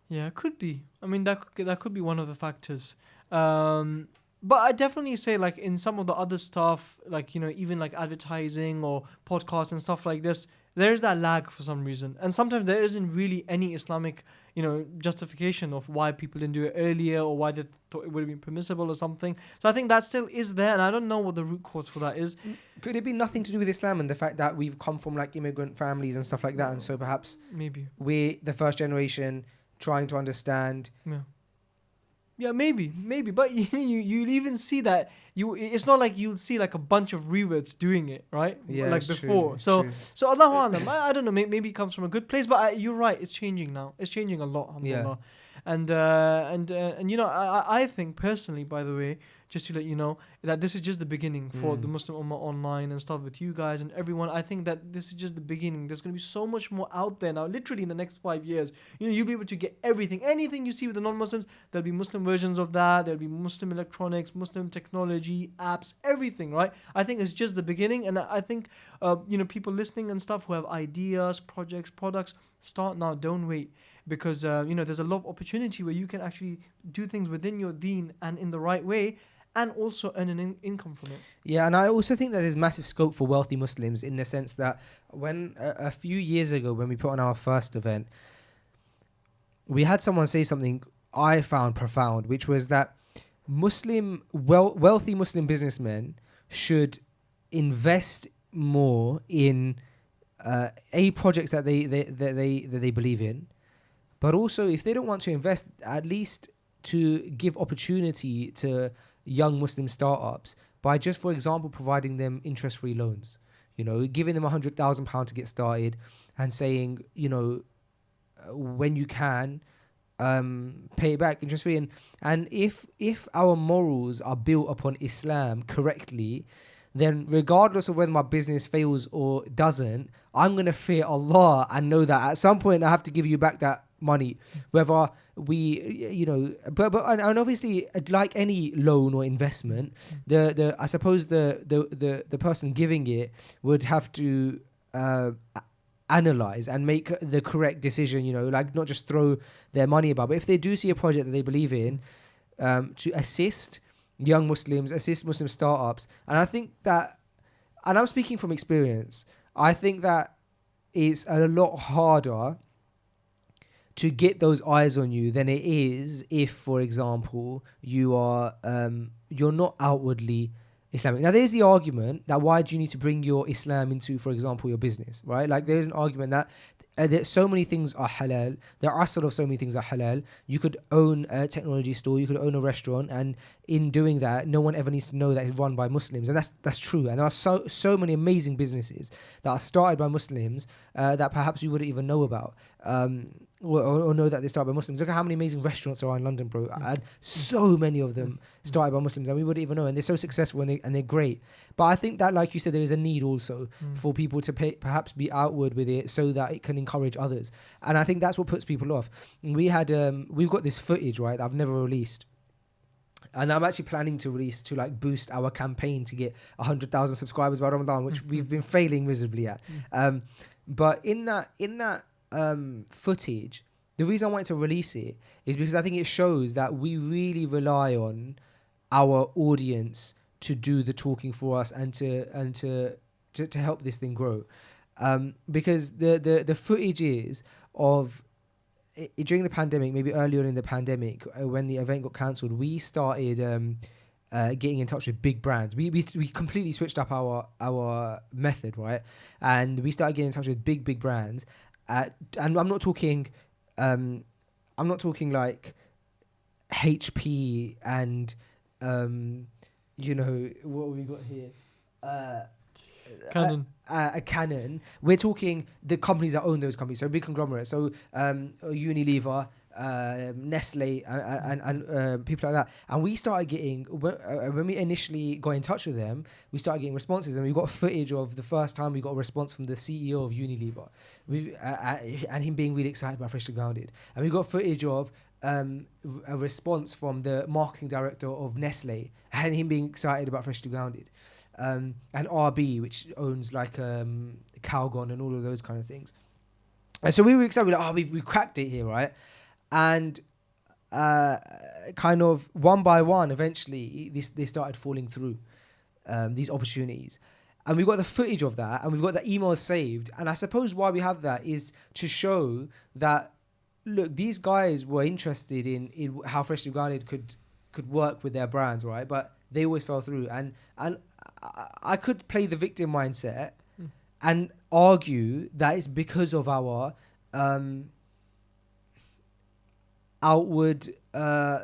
Yeah, it could be. I mean, that could be one of the factors. But I definitely say, like, in some of the other stuff, like, even like advertising or podcasts and stuff like this, there's that lag for some reason. And sometimes there isn't really any Islamic, justification of why people didn't do it earlier or why they thought it would have been permissible or something. So I think that still is there, and I don't know what the root cause for that is. Could it be nothing to do with Islam and the fact that we've come from like immigrant families and stuff like that, and so perhaps maybe we're the first generation trying to understand? Yeah, maybe, but you even see that it's not like you'll see like a bunch of reverts doing it, right? Yeah, like before. True. So Allahu Alam, I don't know. Maybe it comes from a good place, but you're right. It's changing now. It's changing a lot. Alhamdulillah. Yeah. And I think personally, by the way, just to let you know, that this is just the beginning for the Muslim Ummah online and stuff with you guys and everyone. I think that this is just the beginning. There's going to be so much more out there now, literally in the next 5 years. You'll be able to get everything. Anything you see with the non-Muslims, there'll be Muslim versions of that. There'll be Muslim electronics, Muslim technology, apps, everything, right? I think it's just the beginning. And I think, people listening and stuff who have ideas, projects, products, start now. Don't wait. because there's a lot of opportunity where you can actually do things within your deen and in the right way, and also earn an income from it. Yeah, and I also think that there's massive scope for wealthy Muslims in the sense that when a few years ago when we put on our first event, we had someone say something I found profound, which was that wealthy Muslim businessmen should invest more in projects that they believe in, but also if they don't want to invest, at least to give opportunity to young Muslim startups by just, for example, providing them interest-free loans. Giving them £100,000 to get started and saying, when you can, pay it back interest-free. And if our morals are built upon Islam correctly, then regardless of whether my business fails or doesn't, I'm going to fear Allah and know that at some point I have to give you back that money, whether we, but obviously, like any loan or investment, I suppose the person giving it would have to analyze and make the correct decision, like not just throw their money about. But if they do see a project that they believe in, to assist young Muslims, assist Muslim startups, and I think that, and I'm speaking from experience, I think that it's a lot harder to get those eyes on you than it is if, for example, you are you're not outwardly Islamic. Now, there's the argument that why do you need to bring your Islam into, for example, your business, right? Like, there is an argument that so many things are halal. The asl of so many things are halal. You could own a technology store, you could own a restaurant, and in doing that, no one ever needs to know that it's run by Muslims, and that's true. And there are so many amazing businesses that are started by Muslims that perhaps we wouldn't even know about. Or know that they started by Muslims. Look at how many amazing restaurants are in London, bro. And so many of them started by Muslims, and we wouldn't even know. And they're so successful, and they're great. But I think that, like you said, there is a need also for people to perhaps be outward with it, so that it can encourage others. And I think that's what puts people off. We've got this footage, right, that I've never released. And I'm actually planning to release to like boost our campaign to get 100,000 subscribers by Ramadan, which we've been failing miserably at. But in that footage, the reason I wanted to release it is because I think it shows that we really rely on our audience to do the talking for us and to help this thing grow. Because the footage is of during the pandemic, maybe earlier in the pandemic, when the event got cancelled, we started getting in touch with big brands. We completely switched up our method, right? And we started getting in touch with big brands. And I'm not talking like HP and what have we got here? Canon. Canon. We're talking the companies that own those companies, so big conglomerates. So Unilever, Nestle, and people like that. And we started getting, when we initially got in touch with them, we started getting responses, and we got footage of the first time we got a response from the CEO of Unilever, and him being really excited about Freshly Grounded. And we got footage of a response from the marketing director of Nestle, and him being excited about Freshly Grounded. And RB, which owns like Calgon and all of those kind of things. And so we were excited, we cracked it here, right? And kind of one by one, eventually, they started falling through, these opportunities. And we've got the footage of that, and we've got the emails saved. And I suppose why we have that is to show that, look, these guys were interested in how Freshly Grounded could work with their brands, right? But they always fell through. And I could play the victim mindset and argue that it's because of our outward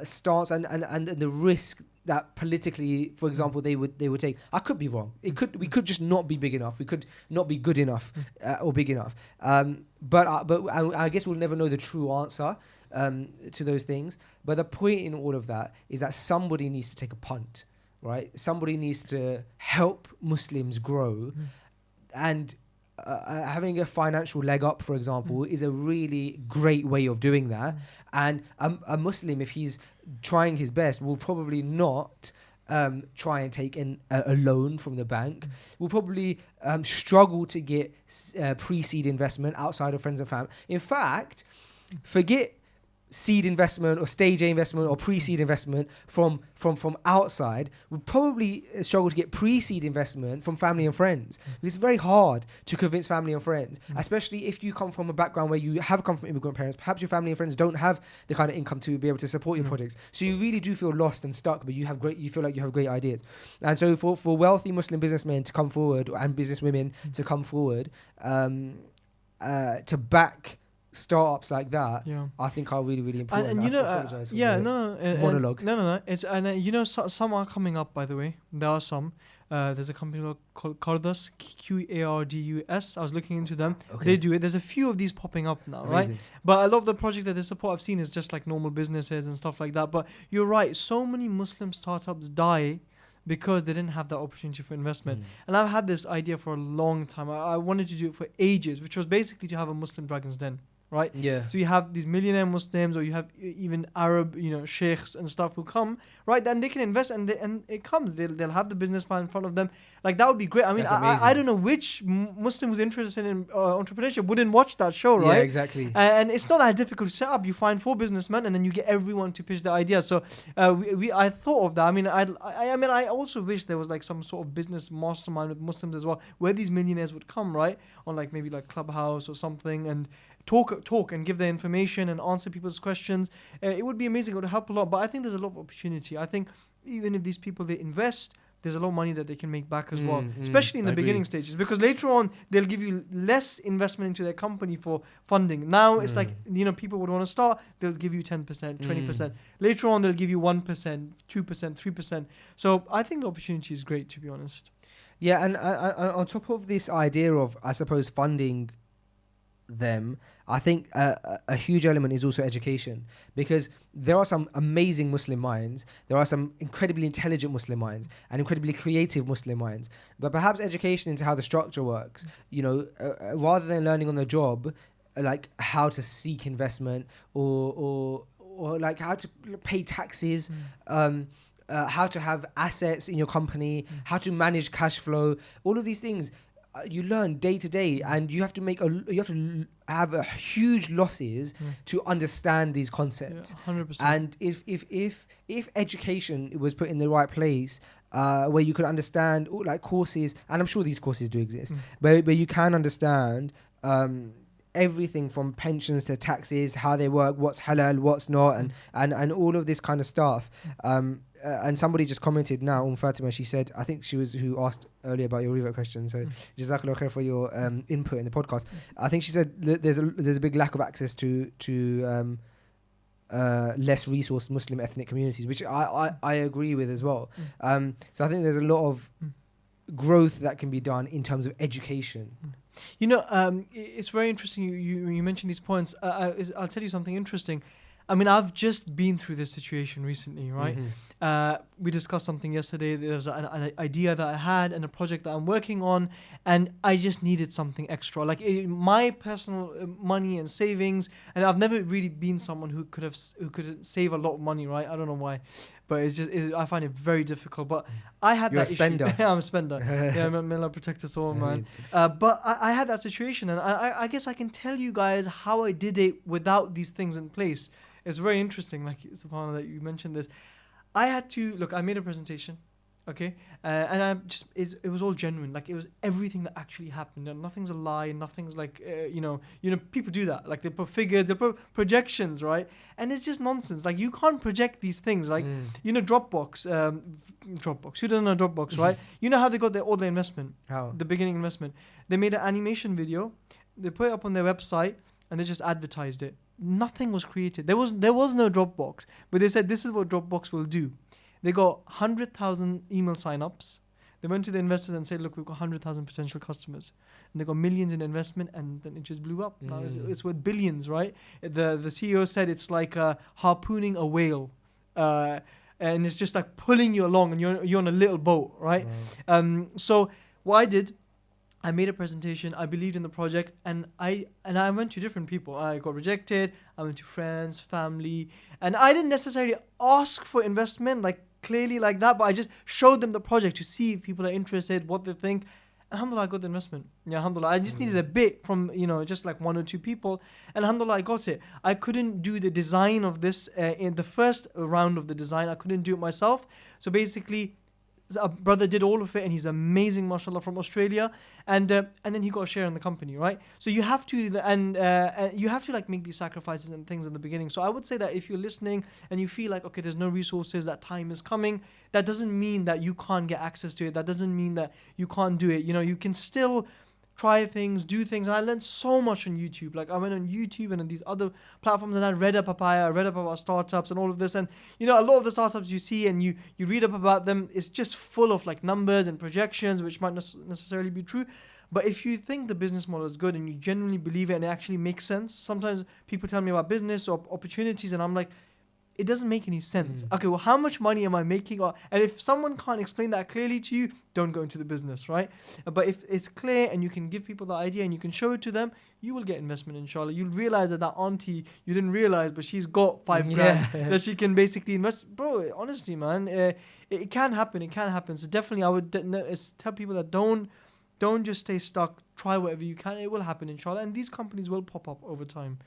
stance and the risk that politically, for example, they would take. I could be wrong. We could just not be big enough. We could not be good enough or big enough. But I guess we'll never know the true answer to those things. But the point in all of that is that somebody needs to take a punt. Right, somebody needs to help Muslims grow, and having a financial leg up, for example, is a really great way of doing that. And a Muslim, if he's trying his best, will probably not try and take a loan from the bank. Will probably struggle to get pre-seed investment outside of friends and family. In fact, forget seed investment or stage A investment or pre-seed investment from outside. Would probably struggle to get pre-seed investment from family and friends. It's very hard to convince family and friends, especially if you come from a background where you have come from immigrant parents. Perhaps your family and friends don't have the kind of income to be able to support your projects, so you really do feel lost and stuck, but you feel like you have great ideas. And so for wealthy Muslim businessmen to come forward and businesswomen to come forward to back startups like that, I think are really, really important. And you know, monologue. No. It's you know, some are coming up, by the way. There are some. There's a company called Qardus, Qardus. I was looking into them. Okay. They do it. There's a few of these popping up now, Amazing. right? But a lot of the projects that they support I've seen is just like normal businesses and stuff like that. But you're right. So many Muslim startups die because they didn't have that opportunity for investment. And I've had this idea for a long time. I wanted to do it for ages, which was basically to have a Muslim Dragon's Den. Right? Yeah. So you have these millionaire Muslims, or you have even Arab, sheikhs and stuff who come, right? Then they can invest, and it comes. They'll have the business plan in front of them. Like, that would be great. I mean, I don't know which Muslim who's interested in entrepreneurship wouldn't watch that show, right? Yeah, exactly. And it's not that difficult to set up. You find 4 businessmen, and then you get everyone to pitch their idea. So I thought of that. I mean, I also wish there was like some sort of business mastermind with Muslims as well, where these millionaires would come, right? On like maybe like Clubhouse or something, and talk and give their information and answer people's questions. It would be amazing. It would help a lot. But I think there's a lot of opportunity. I think even if these people, they invest, there's a lot of money that they can make back as well, especially in the beginning stages, because later on they'll give you less investment into their company for funding. Now it's like, people would want to start, they'll give you 10%, 20%. Later on they'll give you 1%, 2%, 3%. So I think the opportunity is great, to be honest. Yeah, and on top of this idea of, I suppose, funding them, I think a huge element is also education, because there are some amazing Muslim minds, there are some incredibly intelligent Muslim minds and incredibly creative Muslim minds, but perhaps education into how the structure works, rather than learning on the job, like how to seek investment or like how to pay taxes, how to have assets in your company, how to manage cash flow, all of these things you learn day to day, and you have to have a huge losses to understand these concepts. 100%. And if education was put in the right place, where you could understand like courses, and I'm sure these courses do exist, where you can understand everything from pensions to taxes, how they work, what's halal, what's not, and all of this kind of stuff. And somebody just commented now, Fatima, she said, I think she was who asked earlier about your revert question, so Jazakallah khair for your input in the podcast. I think she said there's a big lack of access to less resourced Muslim ethnic communities, which I agree with as well. So I think there's a lot of growth that can be done in terms of education. It's very interesting you mentioned these points. I'll tell you something interesting. I mean, I've just been through this situation recently, right? We discussed something yesterday. There was an idea that I had and a project that I'm working on, and I just needed something extra. Like my personal money and savings, and I've never really been someone who could save a lot of money, right? I don't know why, but I find it very difficult. But I had that spender. issue. I'm a spender. Yeah, may Allah protect us all, man. But I had that situation, and I guess I can tell you guys how I did it without these things in place. It's very interesting, like, subhanAllah, that you mentioned this. I had to, I made a presentation, okay? And it was all genuine. Like, it was everything that actually happened. And nothing's a lie, nothing's like, people do that. Like, they put figures, they put projections, right? And it's just nonsense. Like, you can't project these things. Like, Dropbox, who doesn't know Dropbox, right? You know how they got all the investment? How? The beginning investment. They made an animation video, they put it up on their website, and they just advertised it. Nothing was created. There was no Dropbox, but they said this is what Dropbox will do. They got 100,000 email signups. They went to the investors and said, look, we've got 100,000 potential customers, and they got millions in investment, and then it just blew up. Now it's worth billions, right? The CEO said it's like harpooning a whale, and it's just like pulling you along, and you're on a little boat, right? Wow. So what I did, I made a presentation. I believed in the project, and I went to different people. I got rejected. I went to friends, family, and I didn't necessarily ask for investment, like clearly like that, but I just showed them the project to see if people are interested, what they think. Alhamdulillah, I got the investment. Yeah, alhamdulillah. I just needed a bit from, just like 1 or 2 people. And alhamdulillah, I got it. I couldn't do the design of this in the first round of the design. I couldn't do it myself. So basically, a brother did all of it, and he's amazing, mashallah, from Australia, and then he got a share in the company, right? So you have to you have to like make these sacrifices and things in the beginning. So I would say that if you're listening and you feel like, okay, there's no resources, that time is coming, that doesn't mean that you can't get access to it. That doesn't mean that you can't do it. You can still try things, do things. And I learned so much on YouTube. Like I went on YouTube and on these other platforms, and I read up papaya, I read up about startups and all of this. And a lot of the startups you see and you read up about them, it's just full of like numbers and projections, which might not necessarily be true. But if you think the business model is good and you genuinely believe it and it actually makes sense, sometimes people tell me about business or opportunities, and I'm like, it doesn't make any sense. Okay, well, how much money am I making? And if someone can't explain that clearly to you, don't go into the business, right? But if it's clear and you can give people the idea and you can show it to them, you will get investment, inshallah. You'll realize that auntie, you didn't realize, but she's got 5 grand that she can basically invest. Bro, honestly, man, it can happen. It can happen. So definitely I would tell people that don't just stay stuck. Try whatever you can. It will happen, inshallah. And these companies will pop up over time.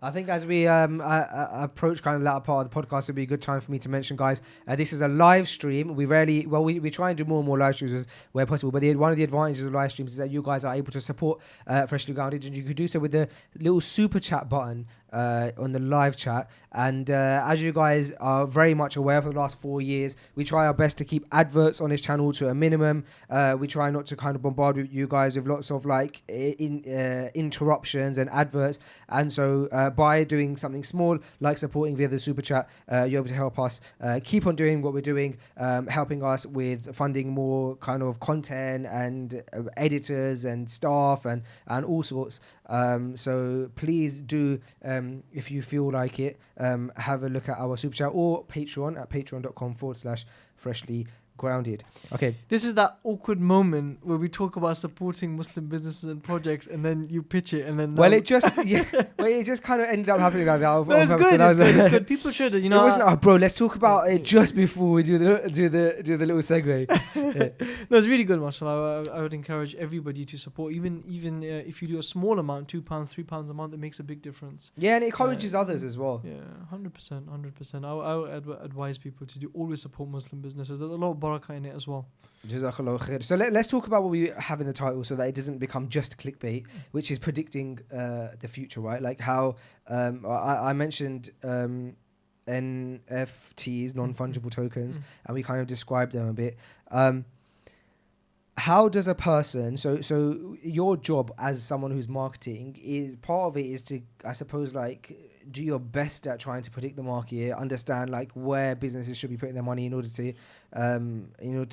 I think as we approach kind of the latter part of the podcast, it'll be a good time for me to mention, guys, this is a live stream. We try and do more and more live streams where possible, but one of the advantages of live streams is that you guys are able to support Freshly Grounded, and you can do so with the little super chat button on the live chat. And as you guys are very much aware, for the last 4 years, we try our best to keep adverts on this channel to a minimum. We try not to kind of bombard you guys with lots of like interruptions and adverts. And so by doing something small like supporting via the super chat, you're able to help us keep on doing what we're doing, helping us with funding more kind of content and editors and staff and all sorts. So please do, if you feel like it, have a look at our super chat or Patreon at patreon.com/freshly grounded. Okay. This is that awkward moment where we talk about supporting Muslim businesses and projects, and then you pitch it, and then it just kind of ended up happening like that. No, it's good. It's good. People should, It wasn't. Bro, let's talk about it just before we do the little segue. No, it's really good, mashallah. I would encourage everybody to support, even if you do a small amount, £2, £3 a month, it makes a big difference. Yeah, and it encourages others as well. Yeah, 100%. I would advise people to always support Muslim businesses. There's a lot of barakah in it as well. Jazakallah khair. So let's talk about what we have in the title so that it doesn't become just clickbait, which is predicting the future, right? Like how I mentioned NFTs, non-fungible tokens, and we kind of described them a bit. How does a person, so your job as someone who's marketing, is part of it is to, I suppose, like do your best at trying to predict the market, understand like where businesses should be putting their money in order to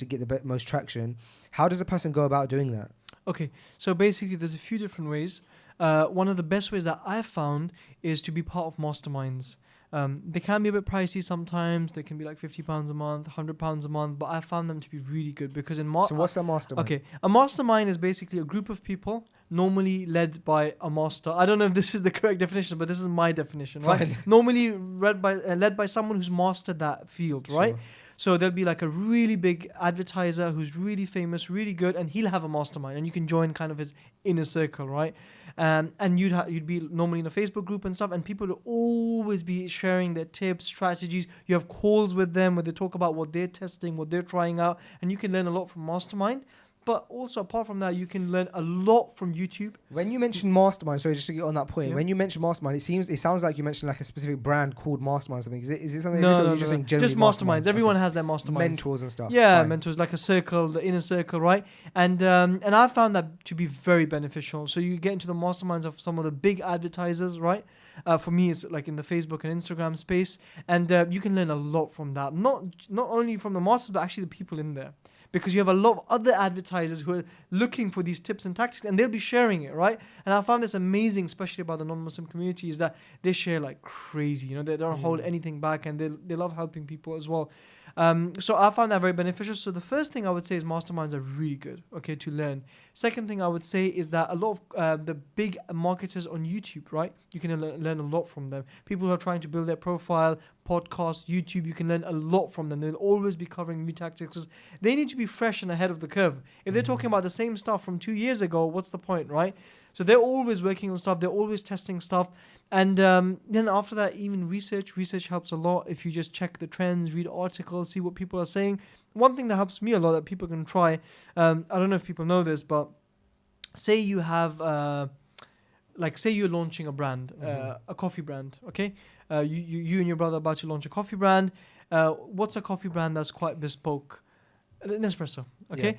get the most traction. How does a person go about doing that? Okay, so basically there's a few different ways. One of the best ways that I've found is to be part of masterminds. They can be a bit pricey sometimes. They can be like £50 a month, £100 a month, but I found them to be really good because so what's a mastermind? Okay, a mastermind is basically a group of people normally led by a master. I don't know if this is the correct definition, but this is my definition, right? Normally led by someone who's mastered that field, right? Sure. So there'll be like a really big advertiser who's really famous, really good, and he'll have a mastermind, and you can join kind of his inner circle, right? And you'd be normally in a Facebook group and stuff, and people will always be sharing their tips, strategies. You have calls with them where they talk about what they're testing, what they're trying out, and you can learn a lot from mastermind. But also, apart from that, you can learn a lot from YouTube. When you mention mastermind, sorry, just to get on that point, when you mention mastermind, it sounds like you mentioned like a specific brand called Mastermind or something. Is it something? No, just masterminds. Everyone has their masterminds. Mentors and stuff. Yeah, mentors, like a circle, the inner circle, right? And I found that to be very beneficial. So you get into the masterminds of some of the big advertisers, right? For me, it's like in the Facebook and Instagram space, and you can learn a lot from that. Not only from the masters, but actually the people in there. Because you have a lot of other advertisers who are looking for these tips and tactics, and they'll be sharing it, right? And I found this amazing, especially about the non-Muslim community, is that they share like crazy. They don't hold anything back, and they love helping people as well. So I found that very beneficial. So the first thing I would say is masterminds are really good, okay, to learn. Second thing I would say is that a lot of the big marketers on YouTube, right? You can learn a lot from them. People who are trying to build their profile, podcasts, YouTube, you can learn a lot from them. They'll always be covering new tactics because they need to be fresh and ahead of the curve. If they're talking about the same stuff from 2 years ago, what's the point, right? So they're always working on stuff. They're always testing stuff. And then after that, even research helps a lot. If you just check the trends, read articles, see what people are saying. One thing that helps me a lot that people can try, I don't know if people know this, but say you have, say you're launching a brand, a coffee brand, okay? You and your brother are about to launch a coffee brand. What's a coffee brand that's quite bespoke? Nespresso, okay? Yeah.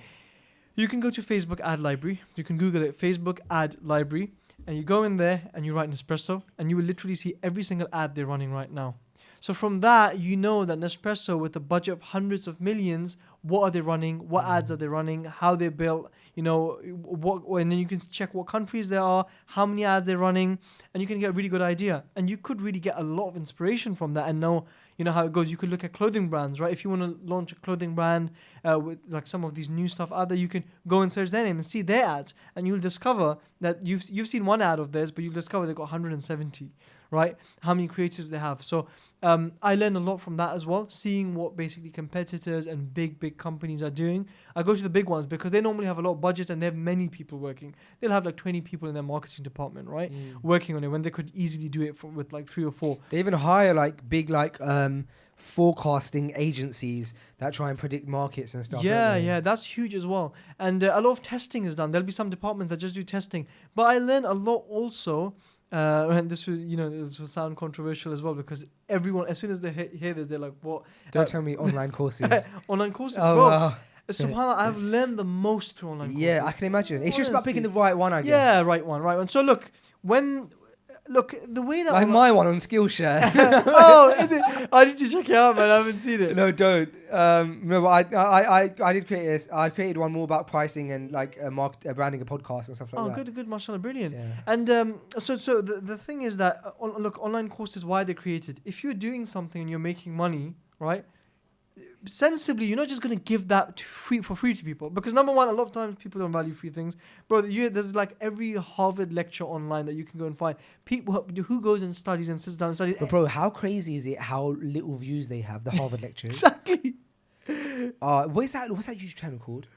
You can go to Facebook ad library. You can Google it, Facebook ad library. And you go in there and you write Nespresso and you will literally see every single ad they're running right now. So from that, you know that Nespresso, with a budget of hundreds of millions, what are they running? What ads are they running? How they're built? You know, and then you can check what countries there are, how many ads they're running, and you can get a really good idea. And you could really get a lot of inspiration from that and know, you know, how it goes. You could look at clothing brands, right? If you want to launch a clothing brand with like some of these new stuff out there, you can go and search their name and see their ads, and you'll discover that you've seen one ad of theirs, but you'll discover they've got 170. Right? How many creatives they have. So I learned a lot from that as well, seeing what basically competitors and big companies are doing. I go to the big ones because they normally have a lot of budgets and they have many people working. They'll have like 20 people in their marketing department, right? Working on it when they could easily do it with like 3 or 4. They even hire like big forecasting agencies that try and predict markets and stuff. Yeah, that's huge as well. And a lot of testing is done. There'll be some departments that just do testing. But I learned a lot also. And this will sound controversial as well because everyone, as soon as they hear this, they're like, "What?" Don't tell me online courses. Online courses, oh, bro. Wow. SubhanAllah, I've learned the most through online courses. Yeah, I can imagine. It's just about picking the right one, I guess. Yeah, right one. So look, the way that... Like my one on Skillshare. Oh, is it? I need to check it out, man. I haven't seen it. No, don't. No, but I did create this. I created one more about pricing and like branding a podcast and stuff like that. Oh, good, mashallah, brilliant. Yeah. And so the thing is that, online courses, why they're created. If you're doing something and you're making money, right? Sensibly, you're not just going to give that for free to people, because number one, a lot of times people don't value free things, bro. There's like every Harvard lecture online that you can go and find. People who goes and studies and sits down and studies. But bro, how crazy is it how little views they have, the Harvard lectures? Exactly. What's that YouTube channel called?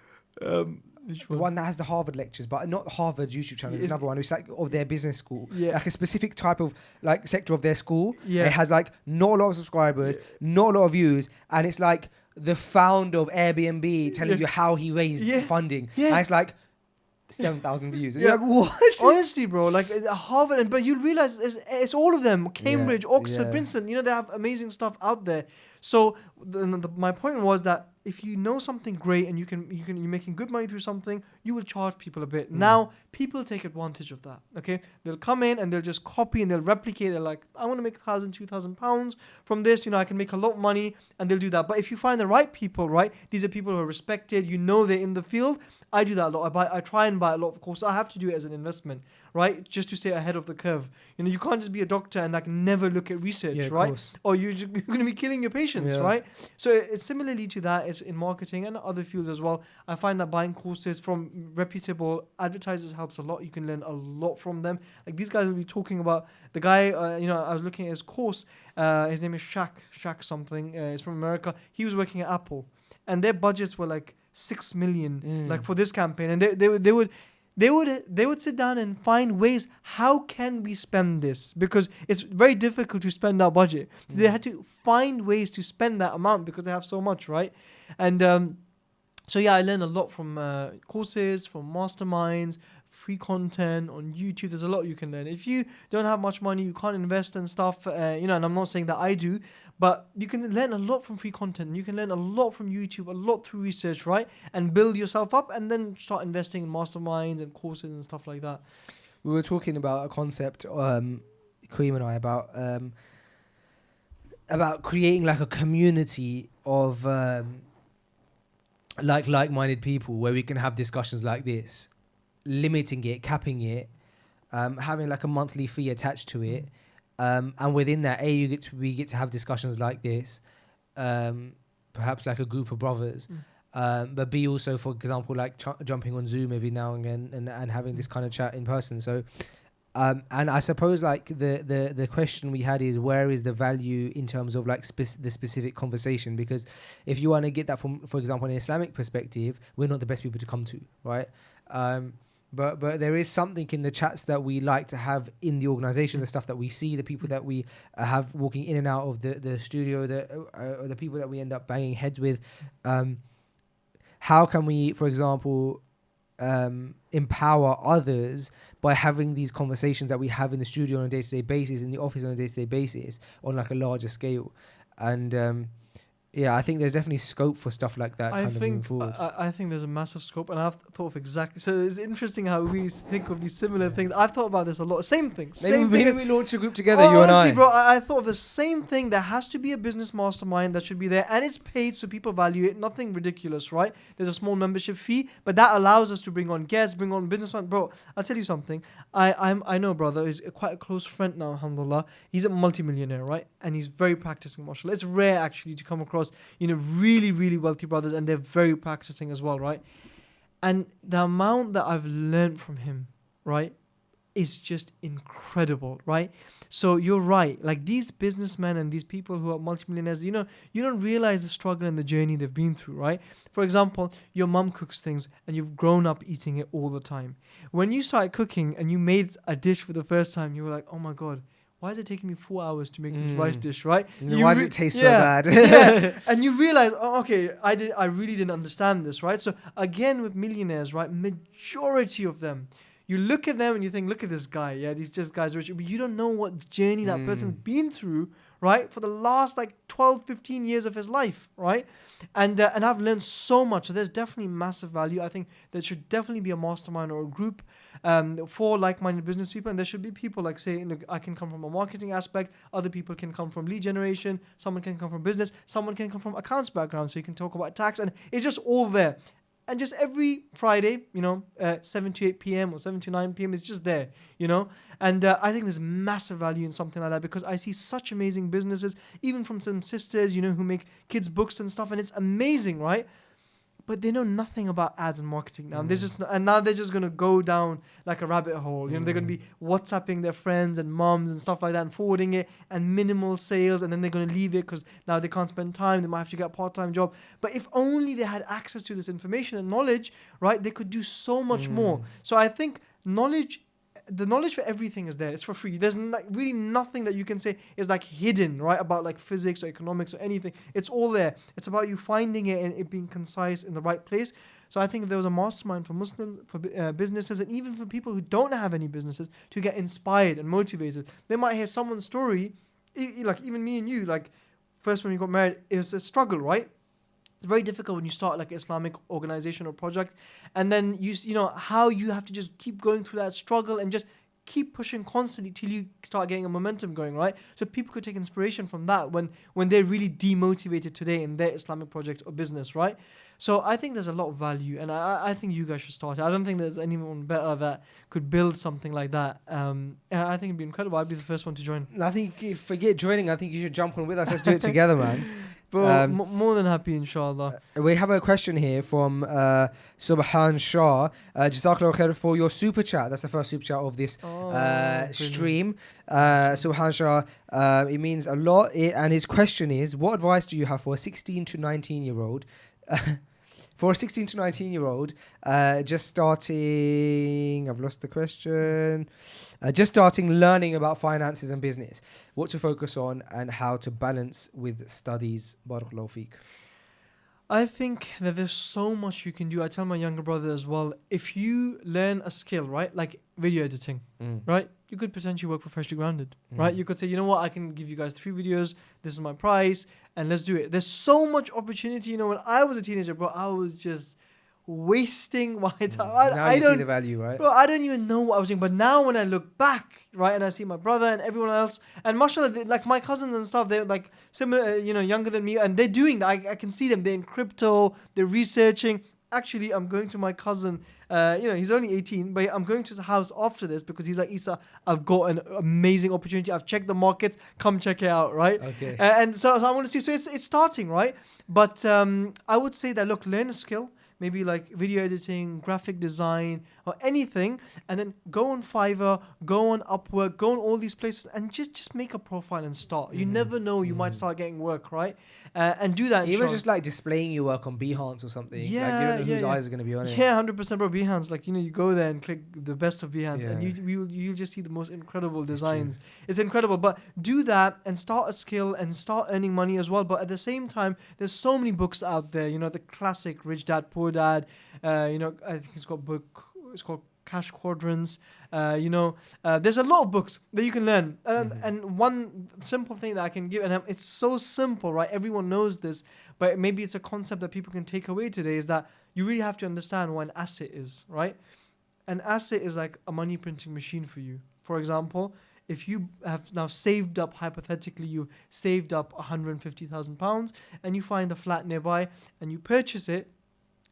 Which the one that has the Harvard lectures, but not Harvard's YouTube channel. There's another one. It's like of their business school. Yeah. Like a specific type of like sector of their school. Yeah. It has like not a lot of subscribers, not a lot of views, and it's like the founder of Airbnb telling you how he raised funding. Yeah. And it's like 7,000 views. And you're like, what? Honestly, bro, like Harvard, but you realize it's all of them. Cambridge, Oxford, Princeton. You know, they have amazing stuff out there. So my point was that if you know something great and you're making good money through something, you will charge people a bit. Now people take advantage of that. Okay, they'll come in and they'll just copy and they'll replicate. They're like, I want to make £1,000-2,000 from this. You know, I can make a lot of money, and they'll do that. But if you find the right people, right, these are people who are respected. You know, they're in the field. I do that a lot. I try and buy a lot of courses. I have to do it as an investment, right, just to stay ahead of the curve. You know, you can't just be a doctor and like never look at research, right? Course. Or you're going to be killing your patients, right? So it's similarly to that. It's in marketing and other fields as well. I find that buying courses from reputable advertisers helps a lot. You can learn a lot from them. Like these guys will be talking about the guy. I was looking at his course. His name is Shaq something. He's from America. He was working at Apple, and their budgets were like 6 million, like for this campaign, and they would sit down and find ways, how can we spend this? Because it's very difficult to spend our budget. So they had to find ways to spend that amount because they have so much, right? And I learned a lot from courses, from masterminds, free content on YouTube. There's a lot you can learn. If you don't have much money, you can't invest and stuff, and I'm not saying that I do, but you can learn a lot from free content. You can learn a lot from YouTube, a lot through research, right? And build yourself up and then start investing in masterminds and courses and stuff like that. We were talking about a concept, Kareem and I, about creating like a community of like-minded people where we can have discussions like this, limiting it, capping it, having like a monthly fee attached to it, and within that, we get to have discussions like this, perhaps like a group of brothers. But B, also, for example, like jumping on Zoom every now and again and having this kind of chat in person. So, and I suppose like the question we had is, where is the value in terms of like the specific conversation? Because if you want to get that from, for example, an Islamic perspective, we're not the best people to come to, right? But there is something in the chats that we like to have in the organization, the stuff that we see, the people that we have walking in and out of the studio, the people that we end up banging heads with. How can we, for example, empower others by having these conversations that we have in the studio on a day-to-day basis, in the office on a day-to-day basis, on like a larger scale? And yeah, I think there's definitely scope for stuff like that. I think there's a massive scope, and I've thought of exactly. So it's interesting how we think of these similar things. I've thought about this a lot. Same thing. Maybe we launch a group together, you honestly, and I. bro, I thought of the same thing. There has to be a business mastermind that should be there, and it's paid so people value it. Nothing ridiculous, right? There's a small membership fee, but that allows us to bring on guests, bring on businessmen. Bro, I'll tell you something. I know a brother. He's quite a close friend now, alhamdulillah. He's a multimillionaire, right? And he's very practicing, mashallah. It's rare actually to come across, really, really wealthy brothers, and they're very practicing as well, right? And the amount that I've learned from him, right, is just incredible, right? So you're right. Like these businessmen and these people who are multimillionaires, you don't realize the struggle and the journey they've been through, right? For example, your mum cooks things and you've grown up eating it all the time. When you started cooking and you made a dish for the first time, you were like, oh my God, why is it taking me 4 hours to make this rice dish, right? Why does it taste so bad? Yeah. And you realize, oh, okay, I really didn't understand this, right? So again, with millionaires, right, majority of them, you look at them and you think, look at this guy, yeah, these just guys rich, but you don't know what journey that person's been through, right, for the last like 12, 15 years of his life, right? And I've learned so much. So there's definitely massive value. I think there should definitely be a mastermind or a group for like-minded business people. And there should be people like, say, I can come from a marketing aspect. Other people can come from lead generation. Someone can come from business. Someone can come from accounts background. So you can talk about tax. And it's just all there. And just every Friday, 7 to 8 p.m. or 7 to 9 p.m. it's just there, And I think there's massive value in something like that because I see such amazing businesses, even from some sisters, who make kids' books and stuff. And it's amazing, right? But they know nothing about ads and marketing now. Now they're just going to go down like a rabbit hole. They're going to be WhatsApping their friends and moms and stuff like that and forwarding it and minimal sales. And then they're going to leave it because now they can't spend time. They might have to get a part-time job. But if only they had access to this information and knowledge, right, they could do so much more. So I think the knowledge for everything is there. It's for free. There's really nothing that you can say is like hidden, right? About like physics or economics or anything. It's all there. It's about you finding it and it being concise in the right place. So I think if there was a mastermind for Muslims, for businesses, and even for people who don't have any businesses to get inspired and motivated, they might hear someone's story, like even me and you, like first when we got married, it was a struggle, right? It's very difficult when you start like an Islamic organization or project, and then how you have to just keep going through that struggle and just keep pushing constantly till you start getting a momentum going, right? So people could take inspiration from that when they're really demotivated today in their Islamic project or business, right? So I think there's a lot of value, and I think you guys should start it. I don't think there's anyone better that could build something like that. I think it'd be incredible. I'd be the first one to join. I think if forget joining, I think you should jump on with us. Let's do it together, man. Bro, more than happy, inshallah. We have a question here from Subhan Shah. Jazakallah khair for your super chat. That's the first super chat of this stream. Subhan Shah, it means a lot. And his question is, what advice do you have for a 16 to 19-year-old for a 16 to 19-year-old just starting, I've lost the question, just starting learning about finances and business, what to focus on and how to balance with studies? Barakallahu feek. I think that there's so much you can do. I tell my younger brother as well, if you learn a skill, right, like video editing, right, you could potentially work for Freshly Grounded, right? You could say, you know what, I can give you guys 3 videos, this is my price, and let's do it. There's so much opportunity. When I was a teenager, bro, I was just wasting my time. Now you see the value, right? Bro, I don't even know what I was doing. But now when I look back, right, and I see my brother and everyone else, and mashallah, like my cousins and stuff, they're like similar, younger than me, and they're doing that. I can see them. They're in crypto, they're researching. actually, I'm going to my cousin. He's only 18, but I'm going to his house after this because he's like, Esa, I've got an amazing opportunity. I've checked the markets. Come check it out, right? Okay. And so I want to see. So it's starting, right? But I would say that, look, learn a skill. Maybe like video editing, graphic design, or anything, and then go on Fiverr, go on Upwork, go on all these places, and just make a profile and start. You never know, you might start getting work, right? And do that. Even just like displaying your work on Behance or something. Like, you don't know whose eyes are going to be on it. Yeah, 100%, bro. Behance, like, you go there and click the best of Behance, and Yeah. you just see the most incredible designs. It's incredible. But do that and start a skill and start earning money as well. But at the same time, there's so many books out there. The classic Rich Dad Poor Dad. I think it's called Cash Quadrants. There's a lot of books that you can learn. And one simple thing that I can give, and it's so simple, right? Everyone knows this, but maybe it's a concept that people can take away today, is that you really have to understand what an asset is, right? An asset is like a money printing machine for you. For example, if you have now saved up, hypothetically, you've saved up £150,000 and you find a flat nearby and you purchase it,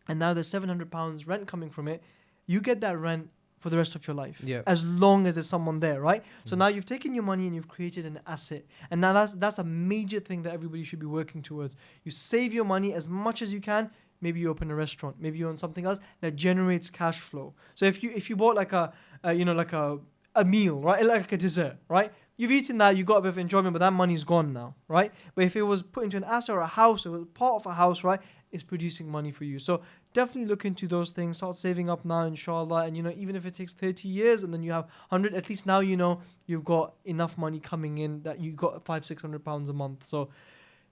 and now there's £700 rent coming from it, you get that rent for the rest of your life, as long as there's someone there, right? So now you've taken your money and you've created an asset, and now that's a major thing that everybody should be working towards. You save your money as much as you can. Maybe you open a restaurant, maybe you own something else that generates cash flow. So if you bought like a meal, right, like a dessert, right? You've eaten that, you got a bit of enjoyment, but that money's gone now, right? But if it was put into an asset or a house, or part of a house, right, it's producing money for you. So definitely look into those things. Start saving up now, inshallah. And even if it takes 30 years and then you have 100, at least now you've got enough money coming in that you got £500-600 a month. So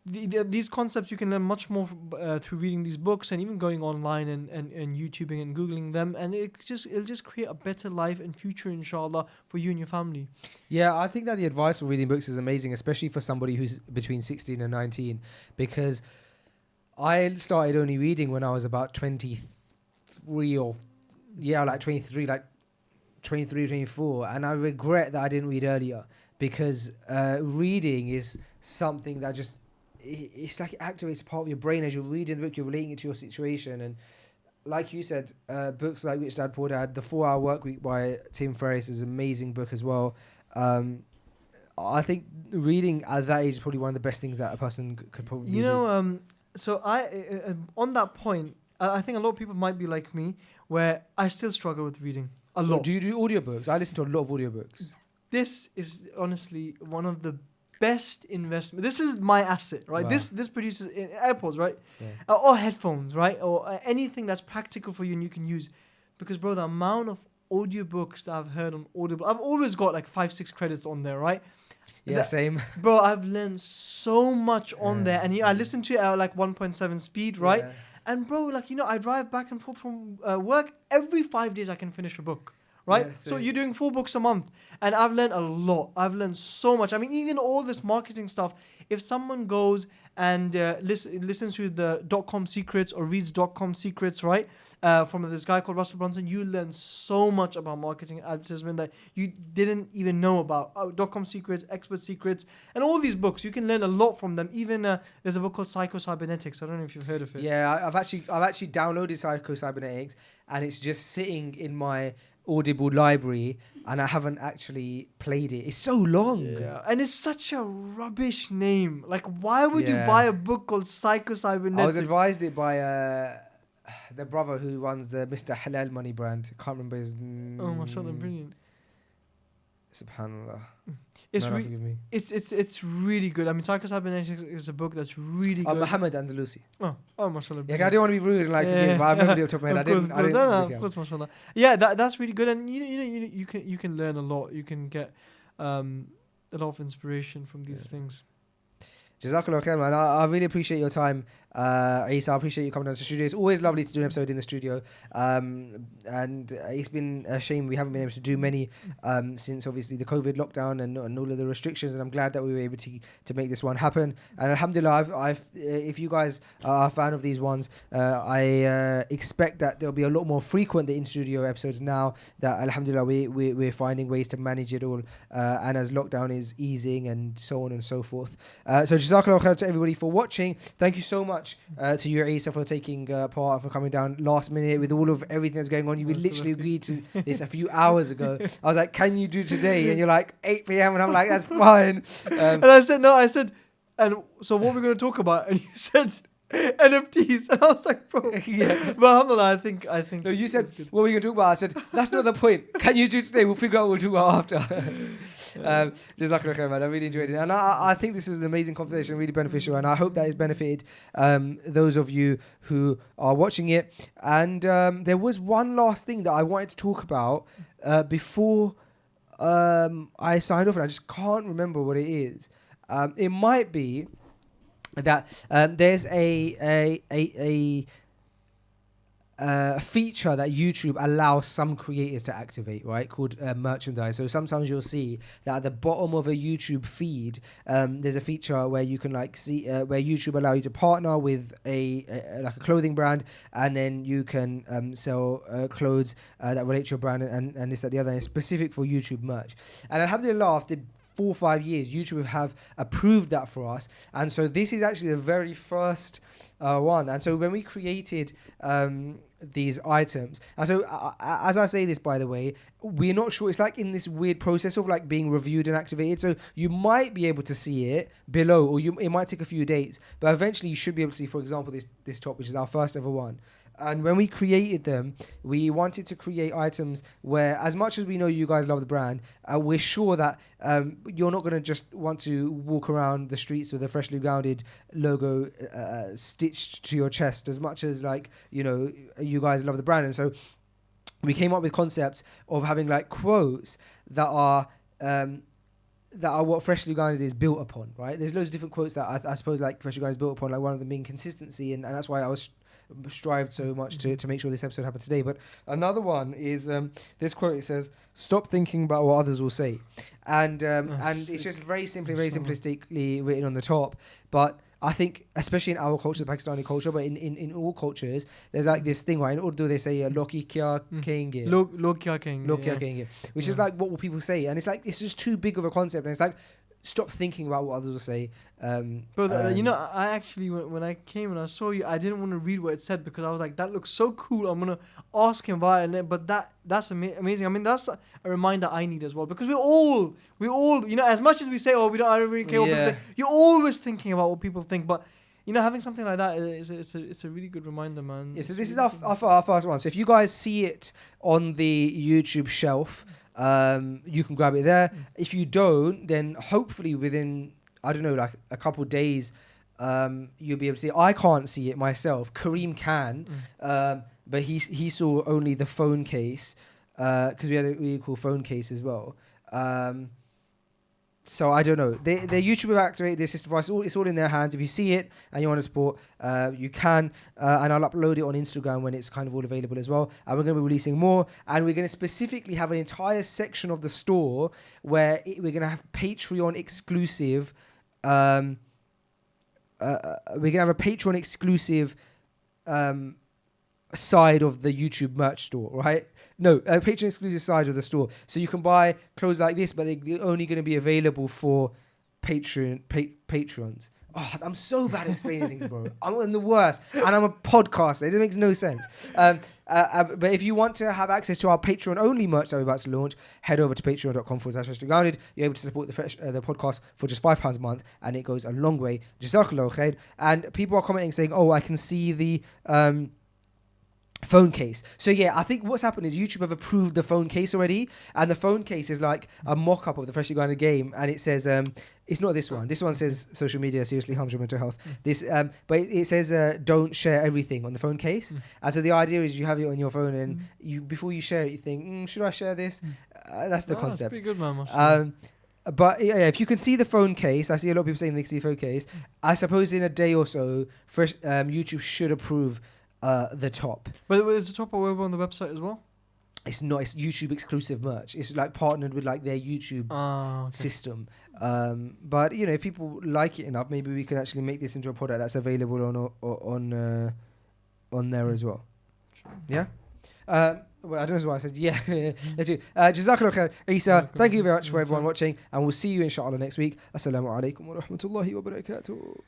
these concepts you can learn much more through reading these books and even going online and YouTubing and Googling them, and it'll just create a better life and future, inshallah, for you and your family. Yeah, I think that the advice for reading books is amazing, especially for somebody who's between 16 and 19, because I started only reading when I was about 23 23, like 23, 24, and I regret that I didn't read earlier, because reading is something that it's like it activates part of your brain as you're reading the book, you're relating it to your situation. And like you said, books like Rich Dad Poor Dad, The 4-Hour Workweek by Tim Ferriss is an amazing book as well. I think reading at that age is probably one of the best things that a person could probably do. So I on that point, I think a lot of people might be like me, where I still struggle with reading a lot. Do you do audiobooks? I listen to a lot of audiobooks. This is honestly one of the best investment. This is my asset, right? Wow. This produces AirPods, right? Yeah. Or headphones, right? Or anything that's practical for you and you can use. Because, bro, the amount of audiobooks that I've heard on Audible, I've always got like 5-6 credits on there, right? Yeah, same. Bro, I've learned so much on there, and I listen to it at like 1.7 speed, right? Yeah. And bro, like, I drive back and forth from work. Every 5 days I can finish a book, right? Yeah, so you're doing 4 books a month, and I've learned a lot. I've learned so much. I mean, even all this marketing stuff, if someone goes and listens to the .com secrets or reads .com secrets, right? From this guy called Russell Brunson, you learn so much about marketing advertisement that you didn't even know about. .com secrets, expert secrets, and all these books. You can learn a lot from them. Even there's a book called Psycho-Cybernetics. I don't know if you've heard of it. Yeah, I've actually downloaded Psycho-Cybernetics, and it's just sitting in my Audible library, and I haven't actually played it. It's so long. Yeah, and it's such a rubbish name. Like, why would you buy a book called Psycho-Cybernetics? I was advised it by the brother who runs the Mr. Halal Money brand. I can't remember his name. Oh, mashallah, brilliant. Subhanallah. It's No, forgive me. it's really good. I mean, Psycho-Cybernetics is a book that's really good. Muhammad Andalusi. Oh, mashallah. Yeah, I didn't want to be rude and forgive me, but I remember it off the top of my head. I didn't Of course, mashallah. Yeah, that's really good, and you can learn a lot. You can get a lot of inspiration from these things. Jazakallah khair, man. I really appreciate your time, Esa. I appreciate you coming down to the studio. It's always lovely to do an episode in the studio, and it's been a shame we haven't been able to do many since obviously the COVID lockdown and all of the restrictions, and I'm glad that we were able to make this one happen. And alhamdulillah, if you guys are a fan of these ones, I expect that there'll be a lot more frequent the in-studio episodes now that alhamdulillah we're finding ways to manage it all, and as lockdown is easing and so on and so forth. So Jazakallah khair to everybody for watching. Thank you so much much to you, Esa, for taking part and for coming down last minute with all of everything that's going on. You literally agreed to this a few hours ago. I was like, can you do today? And you're like, 8 p.m. And I'm like, that's fine. And I said, no, I said, and so what we're going to talk about? And you said NFTs. And I was like, bro. Yeah. But alhamdulillah, I think. No, you said, what were you going to talk about? I said, that's not the point. Can you do today? We'll figure out what we'll do after. Jazakallah khair, man. I really enjoyed it. And I think this is an amazing conversation, really beneficial. And I hope that it's benefited those of you who are watching it. And there was one last thing that I wanted to talk about before I signed off. And I just can't remember what it is. It might be that there's a feature that YouTube allows some creators to activate, right, called merchandise. So sometimes you'll see that at the bottom of a YouTube feed, there's a feature where you can like see where YouTube allow you to partner with like a clothing brand, and then you can sell clothes that relate to your brand and this, that, the other. And it's specific for YouTube merch. And alhamdulillah, after 4 or 5 years, YouTube have approved that for us. And so this is actually the very first one. And so when we created these items, and so as I say this, by the way, we're not sure. It's like in this weird process of like being reviewed and activated. So you might be able to see it below, or it might take a few days, but eventually you should be able to see, for example, this top, which is our first ever one. And when we created them, we wanted to create items where, as much as we know you guys love the brand, we're sure that you're not going to just want to walk around the streets with a freshly grounded logo stitched to your chest, as much as like, you know, you guys love the brand. And so we came up with concepts of having like quotes that are what Freshly Grounded is built upon, right? There's loads of different quotes that I suppose like Freshly Grounded is built upon, like one of them being consistency, and that's why I was strived so much to make sure this episode happened today. But another one is this quote. It says, "Stop thinking about what others will say," and it's just very simplistically written on the top. But I think, especially in our culture, the Pakistani culture, but in all cultures, there's like this thing, right? In Urdu, they say "Loki kya kenge," Log kya kenge, which is like, what will people say? And it's like, it's just too big of a concept, and it's like, stop thinking about what others will say. But you know, I actually, when I came and I saw you, I didn't want to read what it said because I was like, that looks so cool. I'm gonna ask him about it. But that's amazing. I mean, that's a reminder I need as well, because we all, you know, as much as we say, oh, I don't really care what people think, you're always thinking about what people think. But you know, having something like that it's a really good reminder, man. Yeah. So this is our first one. So if you guys see it on the YouTube shelf, you can grab it there. If you don't, then hopefully within, I don't know, like a couple of days, you'll be able to see it. I can't see it myself. Kareem can, but he saw only the phone case, because we had a really cool phone case as well. So I don't know. The YouTube have activated this system for us. It's all in their hands. If you see it and you want to support, you can. And I'll upload it on Instagram when it's kind of all available as well. And we're going to be releasing more. And we're going to specifically have an entire section of the store where we're going to have Patreon exclusive. We're going to have a Patreon exclusive side of the YouTube merch store, right? No, a Patreon exclusive side of the store. So you can buy clothes like this, but they're only going to be available for patrons. Oh, I'm so bad at explaining things, bro. I'm the worst. And I'm a podcaster. It makes no sense. But if you want to have access to our Patreon-only merch that we're about to launch, head over to patreon.com/freshlygrounded. You're able to support the podcast for just £5 a month, and it goes a long way. Jazakallah khair. And people are commenting saying, oh, I can see the phone case. So yeah, I think what's happened is YouTube have approved the phone case already, and the phone case is like a mock-up of the Freshly Grounded game, and it says it's not this one. This one says social media seriously harms your mental health. This but it says don't share everything on the phone case. And so the idea is you have it on your phone, and you before you share it, you think, should I share this? That's the concept. That's pretty good, man. But yeah, if you can see the phone case, I see a lot of people saying they can see the phone case. I suppose in a day or so, YouTube should approve the top. But is the top available on the website as well? It's not. It's YouTube exclusive merch. It's like partnered with like their YouTube system. But you know, if people like it enough, maybe we can actually make this into a product that's available on there as well. Sure. Yeah. Well, I don't know why I said yeah. Jazakallah khair, Esa. Thank you very much for everyone watching, and we'll see you inshallah next week. Assalamu alaikum wa rahmatullahi wa barakatuh.